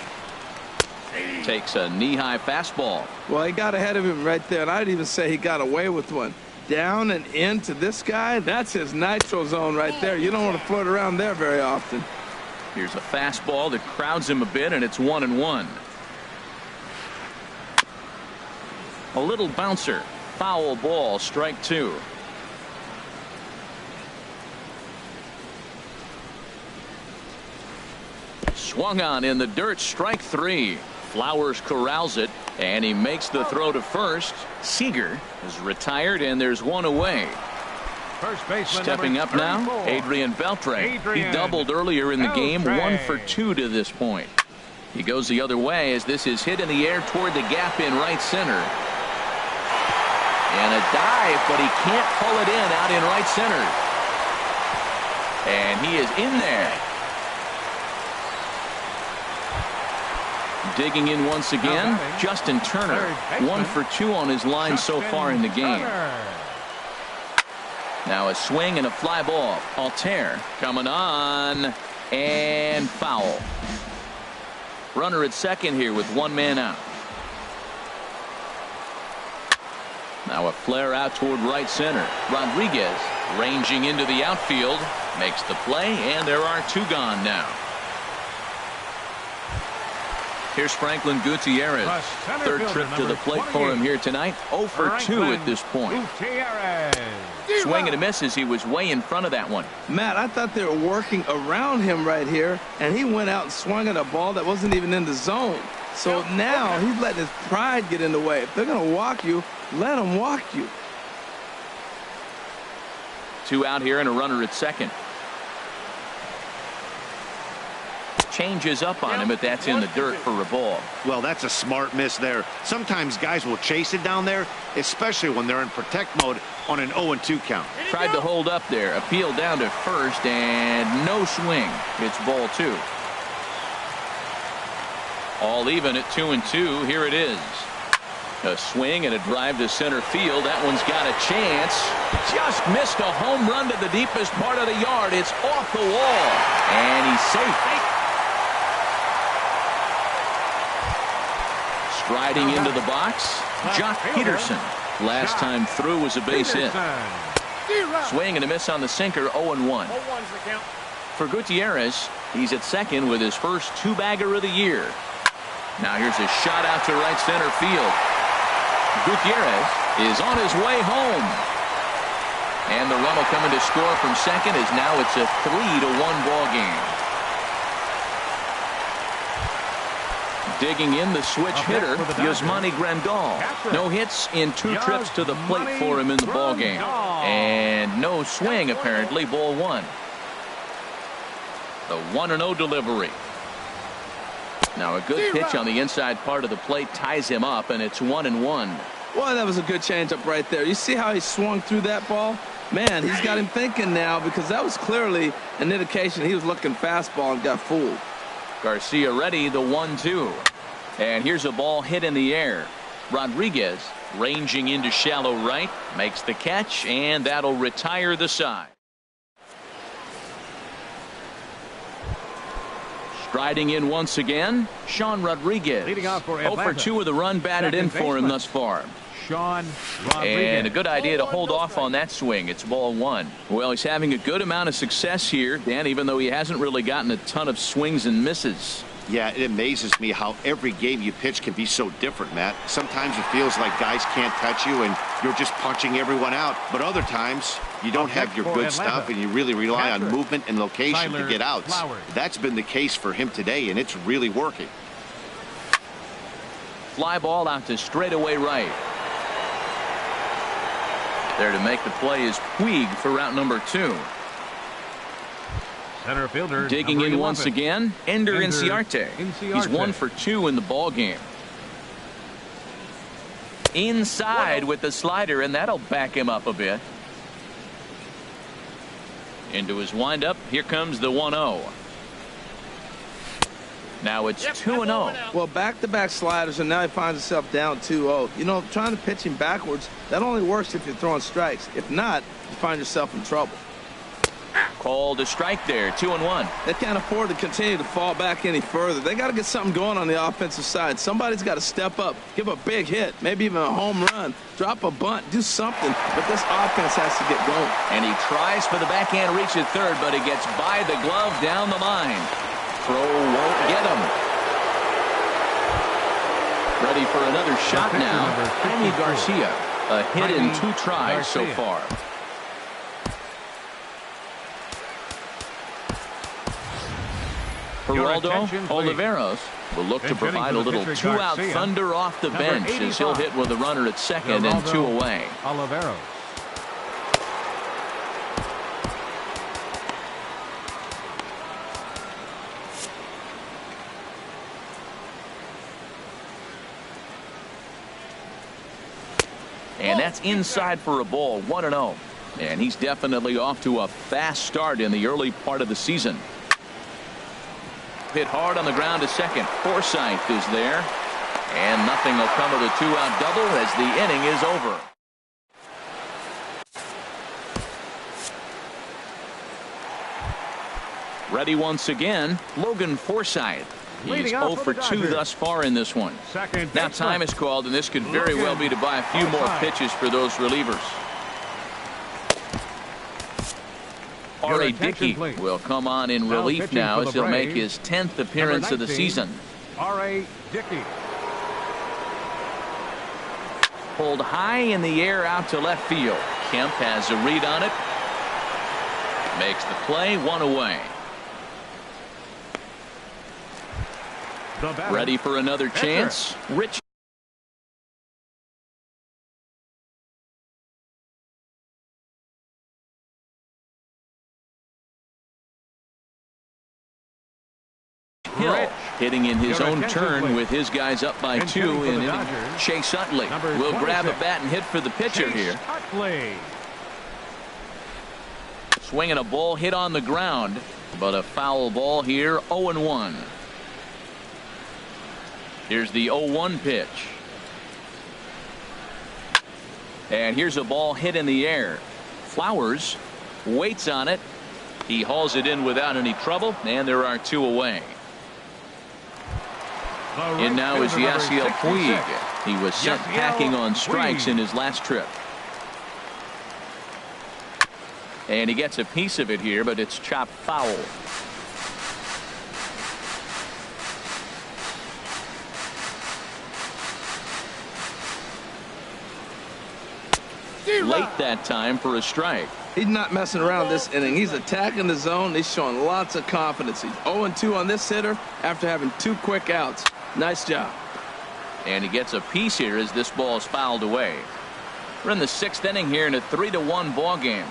Takes a knee-high fastball. Well, he got ahead of him right there, and I'd even say he got away with one. Down and into this guy, that's his nitro zone right there. You don't want to float around there very often. Here's a fastball that crowds him a bit, and it's 1-1. A little bouncer. Foul ball, strike 2. Swung on in the dirt, strike 3. Flowers corrals it, and he makes the throw to first. Seager is retired, and there's 1 away. First baseman stepping up now, Adrian Beltre. He doubled earlier in the game, 1 for 2 to this point. He goes the other way as this is hit in the air toward the gap in right center. And a dive, but he can't pull it in out in right center. And he is in there. Digging in once again, Justin Turner. 1 for 2 on his line so far in the game. Now a swing and a fly ball. Altair coming on, and foul. Runner at second here with 1 man out. Now a flare out toward right center. Rodriguez ranging into the outfield, makes the play, and there are 2 gone now. Here's Franklin Gutierrez. Third trip to the plate for him here tonight. 0 for 2 at this point. Swing and a miss as he was way in front of that one. Matt, I thought they were working around him right here, and he went out and swung at a ball that wasn't even in the zone. So now he's letting his pride get in the way. If they're going to walk you, let them walk you. 2 out here and a runner at second. Changes up on him, but that's in the dirt for a ball. Well, that's a smart miss there. Sometimes guys will chase it down there, especially when they're in protect mode on an 0-2 count. Tried to hold up there. Appeal down to first, and no swing. It's ball 2. All even at 2-2. Here it is. A swing and a drive to center field. That one's got a chance. Just missed a home run to the deepest part of the yard. It's off the wall. And he's safe. Striding into the box, Jock Peterson. Last time through was a base hit. Swing and a miss on the sinker, 0-1. For Gutierrez, he's at second with his first two-bagger of the year. Now here's a shot out to right center field. Gutierrez is on his way home. And the run will come in to score from second as now it's a 3-1 ball game. Digging in the switch hitter, Yasmani Grandal. No hits in 2 trips to the plate for him in the ball game. And no swing apparently, ball 1. The 1-0 delivery. Now a good pitch on the inside part of the plate ties him up, and it's 1-1. Boy, that was a good changeup right there. You see how he swung through that ball? Man, he's got him thinking now, because that was clearly an indication he was looking fastball and got fooled. Garcia ready, the 1-2. And here's a ball hit in the air. Rodriguez ranging into shallow right, makes the catch, and that'll retire the side. Striding in once again, Sean Rodriguez. Leading off for 0 for 2 with a run batted in for him thus far. Sean Rodriguez. And a good idea to hold off on that swing. It's ball 1. Well, he's having a good amount of success here, Dan, even though he hasn't really gotten a ton of swings and misses. Yeah, it amazes me how every game you pitch can be so different, Matt. Sometimes it feels like guys can't touch you and you're just punching everyone out. But other times you don't have your good stuff and you really rely on movement and location to get outs. That's been the case for him today, and it's really working. Fly ball out to straightaway right. There to make the play is Puig for route number 2. Center fielder digging in once again, Ender Inciarte. He's 1 for 2 in the ball game. Inside with the slider, and that'll back him up a bit. Into his windup, here comes the 1-0. Now it's 2-0. Well, back-to-back sliders, and now he finds himself down 2-0. You know, trying to pitch him backwards, that only works if you're throwing strikes. If not, you find yourself in trouble. Called a strike there, 2-1. They can't afford to continue to fall back any further. They got to get something going on the offensive side. Somebody's got to step up, give a big hit, maybe even a home run, drop a bunt, do something. But this offense has to get going. And he tries for the backhand reach at third, but he gets by the glove down the line. Throw won't get him. Ready for another shot now. Jaime Garcia. A hit in 2 tries so far. Geraldo Oliveros will look to provide a little 2-out thunder off the bench as he'll hit with a runner at second and 2 away. Oliveros. And that's inside for a ball, 1-0. And he's definitely off to a fast start in the early part of the season. Hit hard on the ground to second. Forsythe is there. And nothing will come of the 2-out double as the inning is over. Ready once again, Logan Forsythe. He's 0 for 2 thus far in this one. Now time is called, and this could very well be to buy a few more pitches for those relievers. R.A. Dickey will come on in relief now as he'll make his 10th appearance of the season. R.A. Dickey. Pulled high in the air out to left field. Kemp has a read on it. Makes the play, 1 away. Ready for another chance. Rich. Hill hitting in his own turn with his guys up by 2 in Chase Utley will grab a bat and hit for the pitcher here. Swinging a ball hit on the ground, but a foul ball here, 0-1. Here's the 0-1 pitch. And here's a ball hit in the air. Flowers waits on it. He hauls it in without any trouble, and there are 2 away. And now is Yasiel Puig. He was sent packing on strikes in his last trip. And he gets a piece of it here, but it's chopped foul. Late that time for a strike. He's not messing around this inning. He's attacking the zone. He's showing lots of confidence. He's 0-2 on this hitter after having 2 quick outs. Nice job. And he gets a piece here as this ball is fouled away. We're in the 6th inning here in a 3-1 ball game.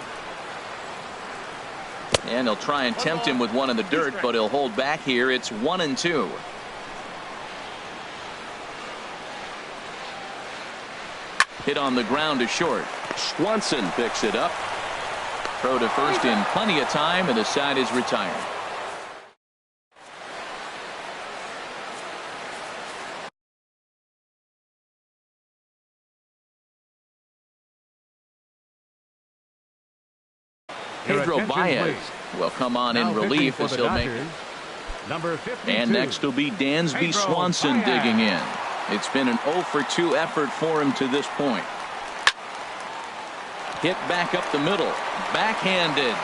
And they'll try and tempt him with one in the dirt, but he'll hold back here. It's 1-2. Hit on the ground to short. Swanson picks it up. Throw to first in plenty of time, and the side is retired. Pedro Baez will come on in relief as he'll make it. And next will be Dansby Swanson digging in. It's been an 0-for-2 effort for him to this point. Hit back up the middle. Backhanded.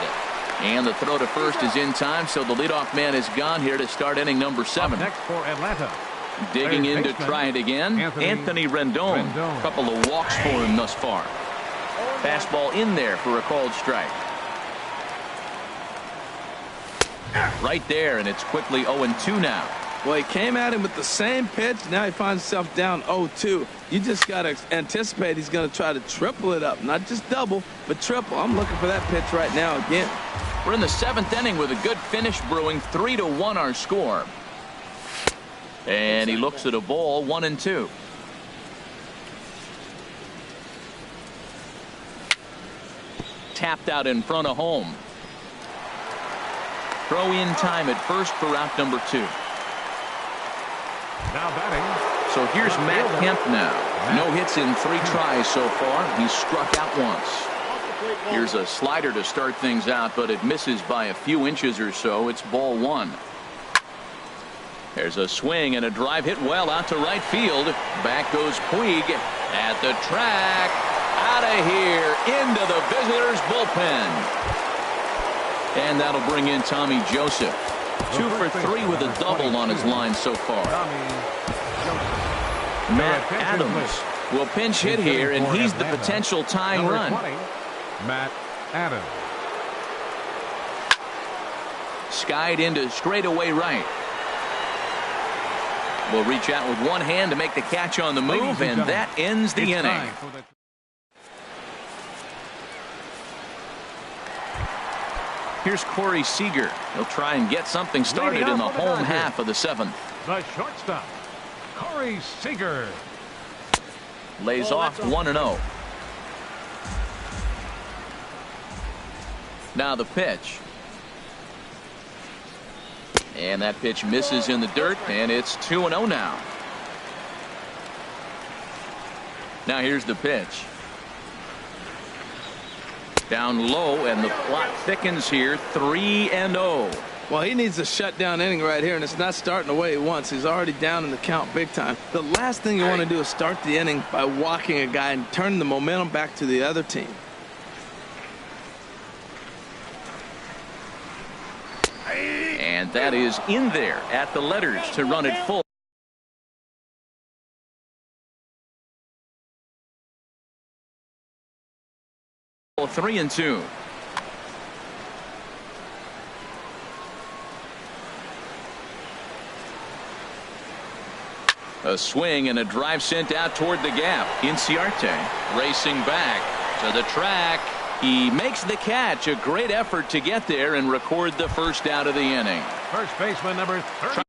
And the throw to first is in time, so the leadoff man is gone here to start inning number 7. Up next for Atlanta. Digging in to try it again. Anthony Rendon. A couple of walks for him thus far. Fastball in there for a called strike. Right there, and it's quickly 0-2 now. Well, he came at him with the same pitch. Now he finds himself down 0-2. You just got to anticipate he's going to try to triple it up. Not just double, but triple. I'm looking for that pitch right now again. We're in the 7th inning with a good finish brewing. 3-1 our score. And he looks at a ball. 1-2. Tapped out in front of home. Throw in time at first for out number 2. Now batting. So here's Matt Kemp now. No hits in 3 tries so far. He's struck out once. Here's a slider to start things out, but it misses by a few inches or so. It's ball 1. There's a swing and a drive hit well out to right field. Back goes Puig at the track. Out of here into the visitors' bullpen. And that'll bring in Tommy Joseph. 2 for 3 with a double on his line so far. Matt Adams will pinch hit here, and he's the potential tying run. Matt Adams. Skied into straightaway right. Will reach out with one hand to make the catch on the move, and that ends the inning. Here's Corey Seager. He'll try and get something started in the home half of the 7th. The shortstop, Corey Seager. Lays off 1-0. Now the pitch. And that pitch misses in the dirt, and it's 2-0 now. Now here's the pitch. Down low, and the plot thickens here. 3-0. Well, he needs a shutdown inning right here, and it's not starting the way he wants. He's already down in the count big time. The last thing you want to do is start the inning by walking a guy and turning the momentum back to the other team. And that is in there at the letters to run it full. 3-2. A swing and a drive sent out toward the gap. Inciarte racing back to the track. He makes the catch. A great effort to get there and record the first out of the inning. First baseman number 30.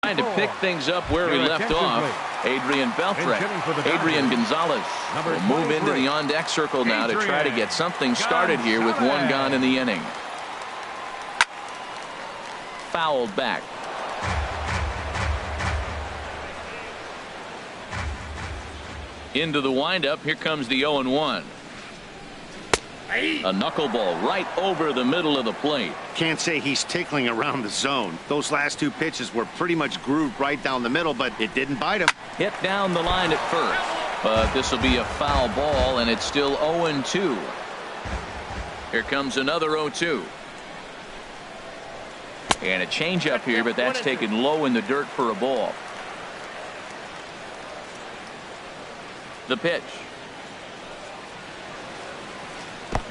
Trying to pick things up where he left off. Adrian Beltre. Adrian Gonzalez will move into the on-deck circle now to try to get something started here with one gone in the inning. fouled back. Into the windup. Here comes the 0-1. A knuckleball right over the middle of the plate. Can't say he's tickling around the zone. Those last two pitches were pretty much grooved right down the middle, but it didn't bite him. Hit down the line at first, but this will be a foul ball, and it's still 0-2. Here comes another 0-2. And a changeup here, but that's taken low in the dirt for a ball. The pitch.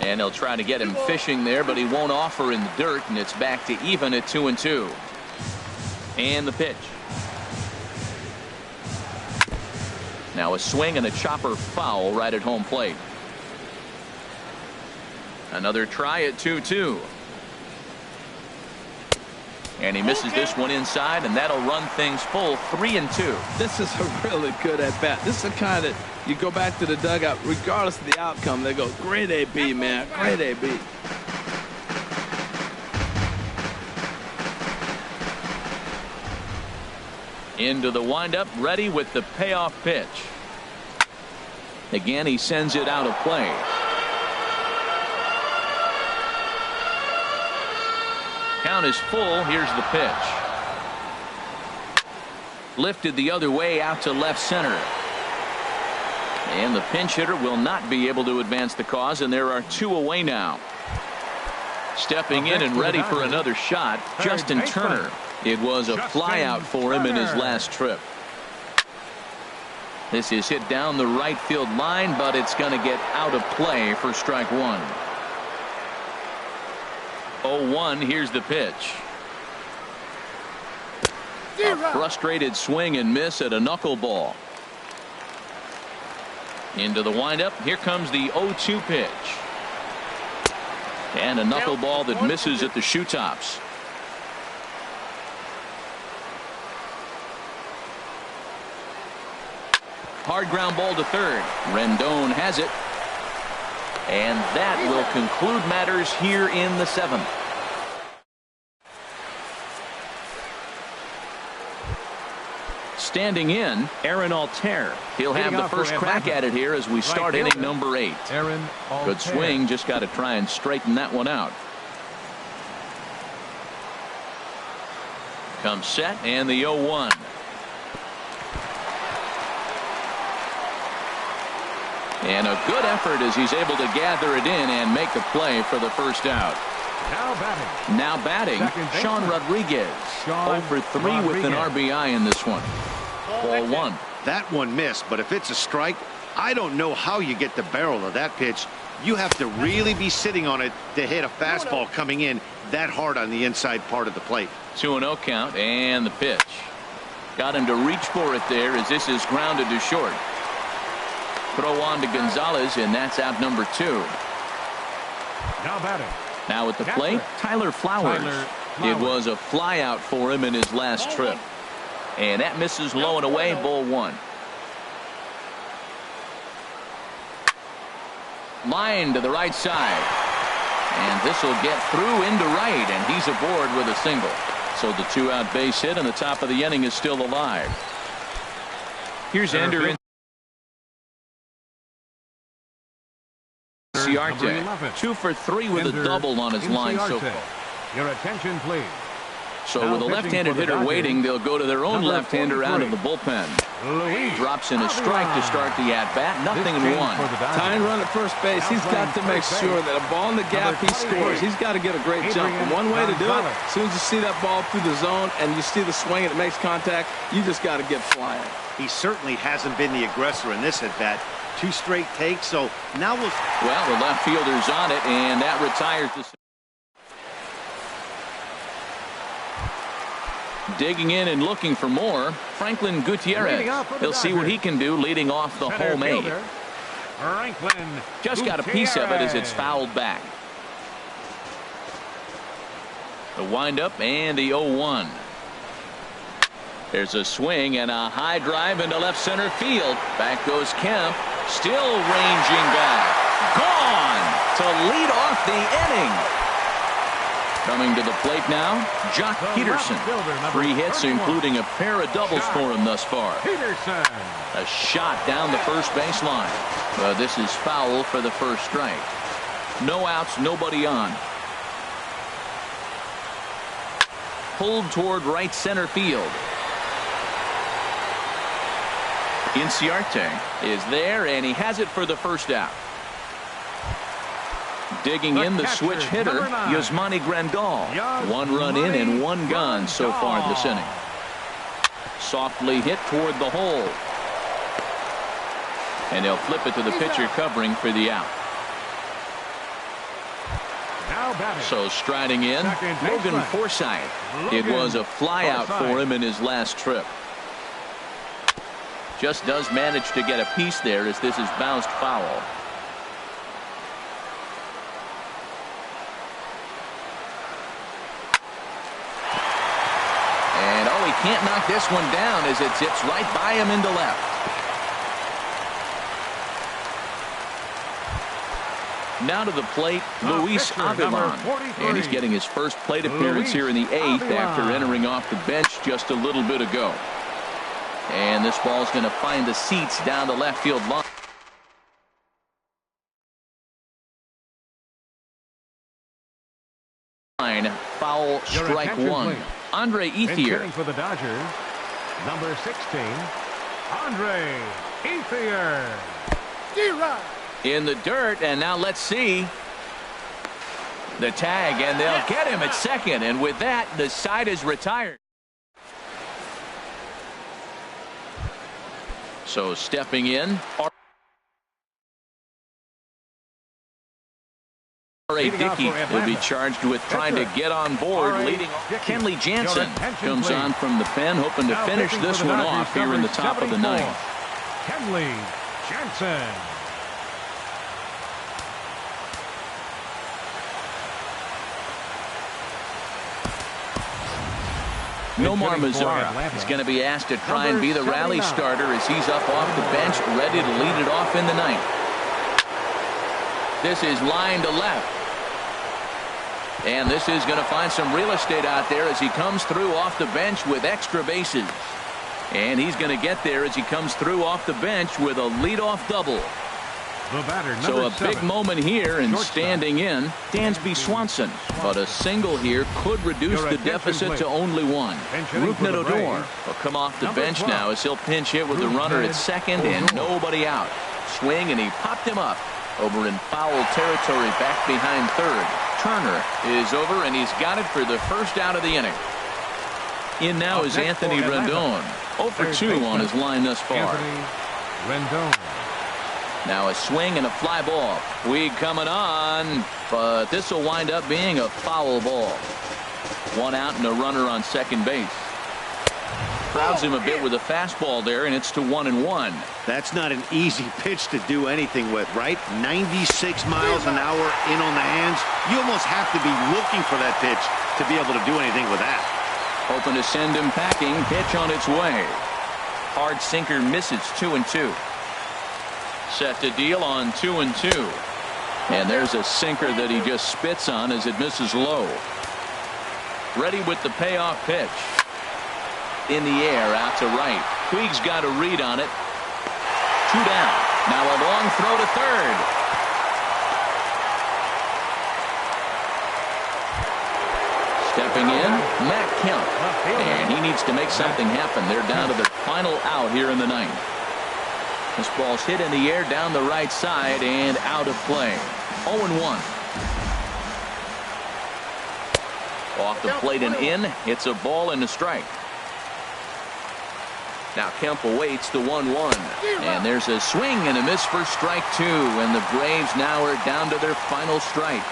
And they'll try to get him fishing there, but he won't offer in the dirt, and it's back to even at 2-2. And the pitch. Now a swing and a chopper foul right at home plate. Another try at 2-2. And he misses this one inside, and that'll run things full 3-2. This is a really good at bat. This is the kind that you go back to the dugout, regardless of the outcome, they go, great AB, man, great AB. Into the windup, ready with the payoff pitch. Again, he sends it out of play. Count is full. Here's the pitch. Lifted the other way out to left center. And the pinch hitter will not be able to advance the cause, and there are two away now. Stepping in and ready for another shot, Justin Turner. It was a flyout for him in his last trip. This is hit down the right field line, but it's going to get out of play for strike one. 0-1. Here's the pitch. A frustrated swing and miss at a knuckleball. Into the windup. Here comes the 0-2 pitch. And a knuckleball that misses at the shoe tops. Hard ground ball to third. Rendon has it. And that will conclude matters here in the seventh. Standing in, Aaron Altair. He'll have the first crack at it here as we start inning number 8. Good swing, just got to try and straighten that one out. Comes set, and the 0-1. And a good effort as he's able to gather it in and make the play for the first out. Now batting, Sean Rodriguez. 0 for 3 with an RBI in this one. Ball 1. That one missed, but if it's a strike, I don't know how you get the barrel of that pitch. You have to really be sitting on it to hit a fastball coming in that hard on the inside part of the plate. 2-0 count, and the pitch. Got him to reach for it there as this is grounded to short. Throw on to Gonzalez, and that's out number 2. Now batting. Now at the plate, Tyler Flowers. It was a flyout for him in his last trip. And that misses low and away, ball 1. Line to the right side. And this will get through into right, and he's aboard with a single. So the 2-out base hit, and the top of the inning is still alive. Here's Ender in. Ciarte, 2 for 3 with a double on his line so far. Your attention, please. So with a left-handed hitter waiting, they'll go to their own left-hander out of the bullpen. Drops in a strike to start the at-bat. Nothing in 1. Tying run at first base. He's got to make sure that a ball in the gap he scores. He's got to get a great jump. And one way to do it, as soon as you see that ball through the zone and you see the swing and it makes contact, you just got to get flying. He certainly hasn't been the aggressor in this at-bat. 2 straight takes, so now we'll... Well, the left fielder's on it, and that retires the... Digging in and looking for more, Franklin Gutierrez. He'll see what he can do leading off the home 8. Just got a piece of it as it's fouled back. The windup and the 0-1. There's a swing and a high drive into left center field. Back goes Kemp. Still ranging back. Gone to lead off the inning. Coming to the plate now, Jock Peterson. 3 hits, including a pair of doubles for him thus far. Peterson. A shot down the first baseline. This is foul for the first strike. No outs, nobody on. Pulled toward right center field. Inciarte is there, and he has it for the first out. Digging in the switch hitter, Yasmani Grandal. 1 run in and 1 gone so far this inning. Softly hit toward the hole. And they'll flip it to the pitcher covering for the out. So striding in, Logan Forsythe. It was a flyout for him in his last trip. Just does manage to get a piece there as this is bounced foul. And he can't knock this one down as it zips right by him into left. Now to the plate, Luis Avilan. And he's getting his first plate appearance here in the 8th after entering off the bench just a little bit ago. And this ball's going to find the seats down the left field line. Foul, strike 1. Andre Ethier. For the Dodgers, number 16, Andre Ethier. In the dirt, and now let's see the tag, and they'll get him at second, and with that the side is retired. So stepping in, R.A. Dickey will be charged with trying to get on board. Leading Kenley Jansen comes on from the pen, hoping to finish this one off here in the top of the 9th. Kenley Jansen. Nomar Mazara is going to be asked to try and be the rally starter as he's up off the bench, ready to lead it off in the 9th. This is line to left. And this is going to find some real estate out there as he comes through off the bench with extra bases. And he's going to get there as he comes through off the bench with a leadoff double. So a big moment here, and standing in, Dansby Swanson. But a single here could reduce the deficit to only 1. Rougned Odor will come off the bench now as he'll pinch hit with the runner at second and nobody out. Swing, and he popped him up over in foul territory back behind third. Turner is over, and he's got it for the first out of the inning. In now is Anthony Rendon. 0 for 2 on his line thus far. Rendon. Now a swing and a fly ball. Puig coming on, but this will wind up being a foul ball. 1 out and a runner on second base. Crowds him a bit with a fastball there, and it's to 1-1. That's not an easy pitch to do anything with, right? 96 miles an hour in on the hands. You almost have to be looking for that pitch to be able to do anything with that. Hoping to send him packing. Pitch on its way. Hard sinker misses. 2-2. Set to deal on 2-2. And there's a sinker that he just spits on as it misses low. Ready with the payoff pitch. In the air, out to right. Puig's got a read on it. 2 down. Now a long throw to third. Stepping in, Matt Kemp. And he needs to make something happen. They're down to their final out here in the 9th. This ball's hit in the air down the right side and out of play. 0-1. Off the plate and in. It's a ball and a strike. Now Kemp awaits the 1-1. And there's a swing and a miss for strike 2. And the Braves now are down to their final strike.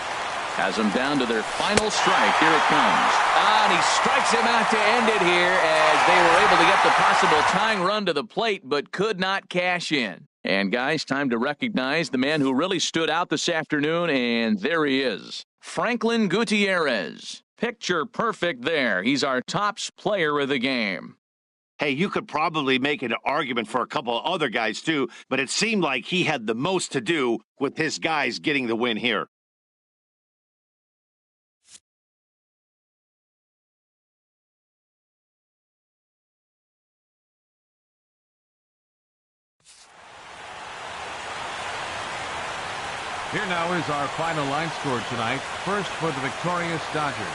Has them down to their final strike. Here it comes. And he strikes him out to end it here as they were able to get the possible tying run to the plate but could not cash in. And guys, time to recognize the man who really stood out this afternoon, and there he is. Franklin Gutierrez. Picture perfect there. He's our tops player of the game. Hey, you could probably make an argument for a couple of other guys too, but it seemed like he had the most to do with his guys getting the win here. Here now is our final line score tonight. First for the victorious Dodgers.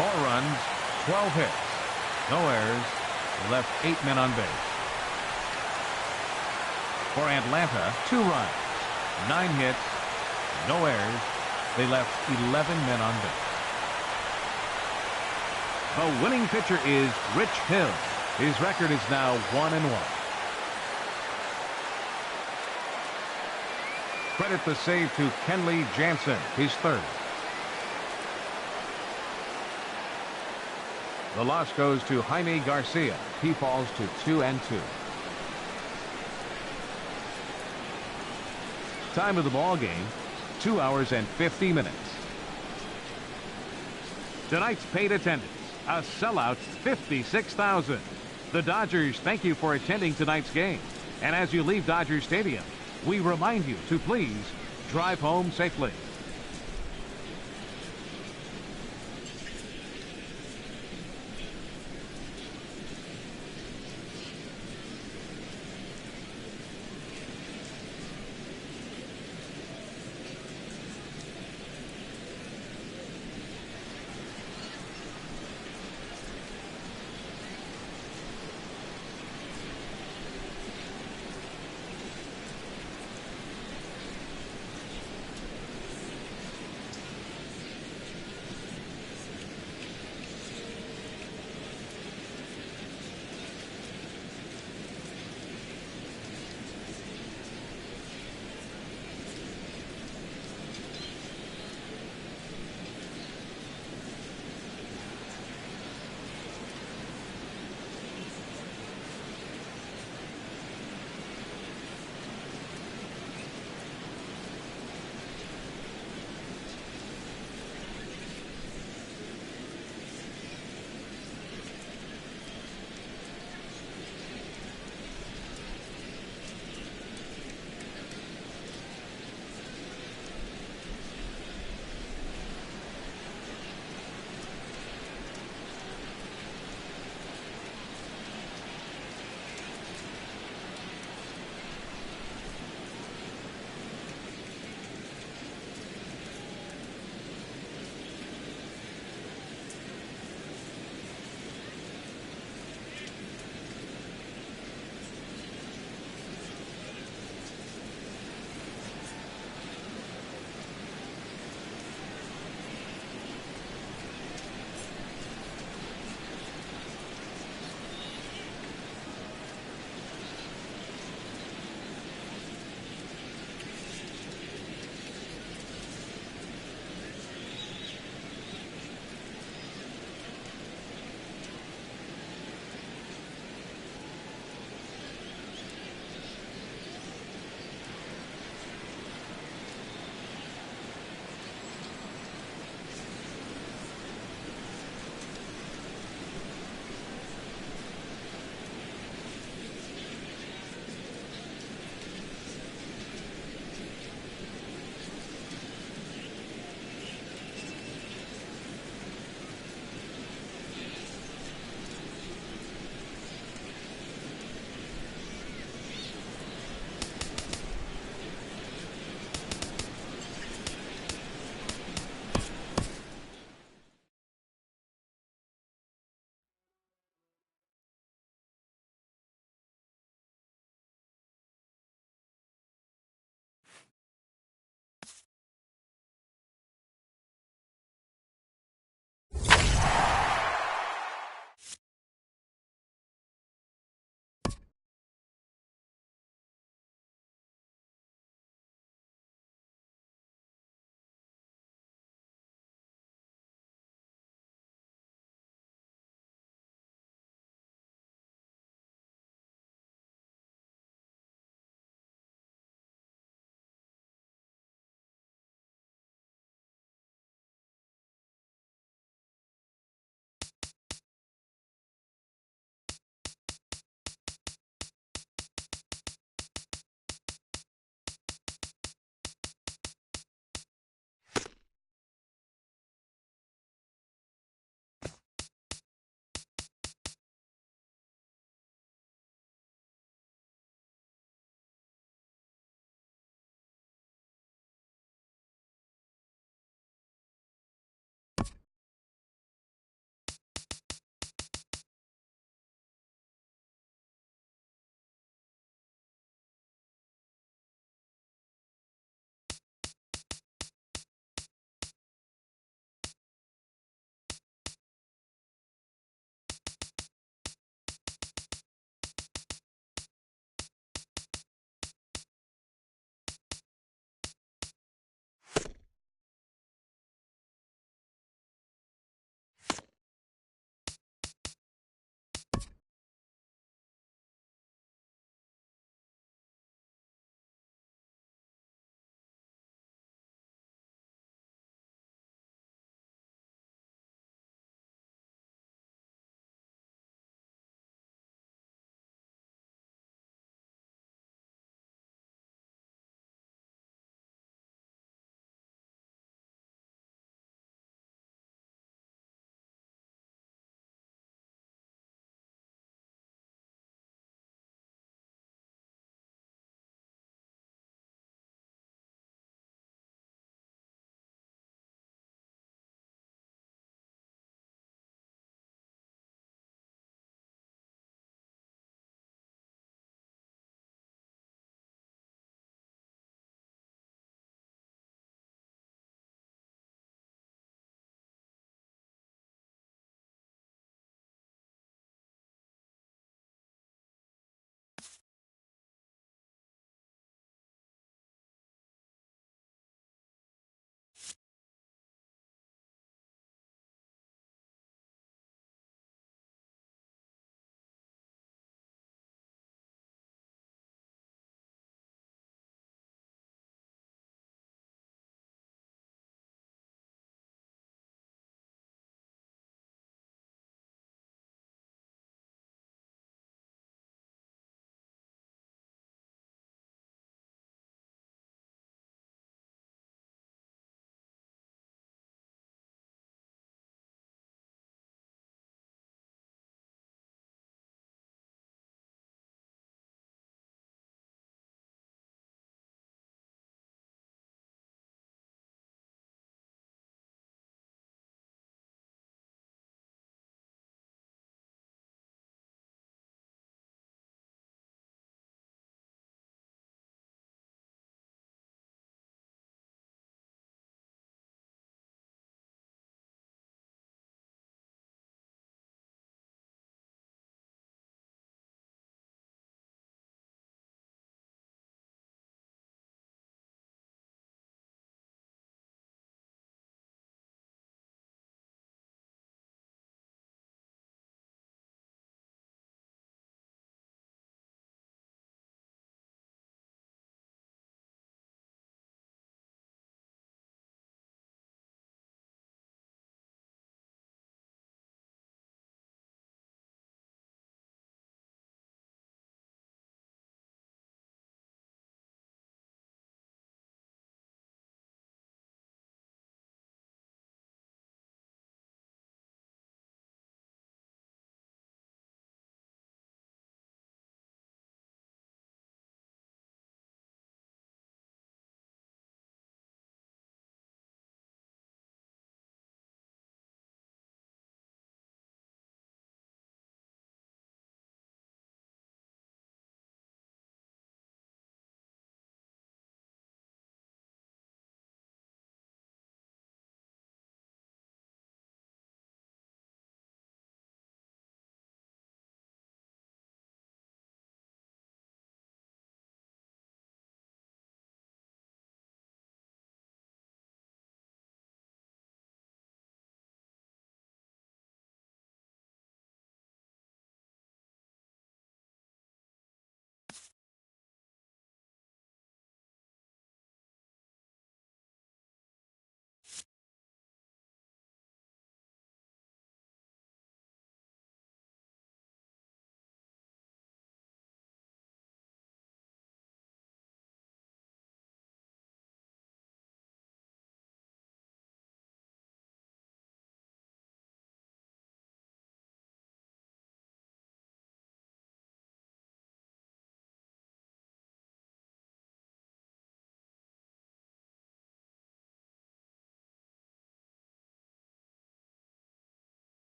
4 runs, 12 hits, no errors. They left 8 men on base. For Atlanta, 2 runs, 9 hits, no errors. They left 11 men on base. The winning pitcher is Rich Hill. His record is now 1-1. Credit the save to Kenley Jansen, his 3rd. The loss goes to Jaime Garcia. He falls to 2-2. Time of the ball game, 2 hours and 50 minutes. Tonight's paid attendance, a sellout 56,000. The Dodgers thank you for attending tonight's game. And as you leave Dodger Stadium, we remind you to please drive home safely.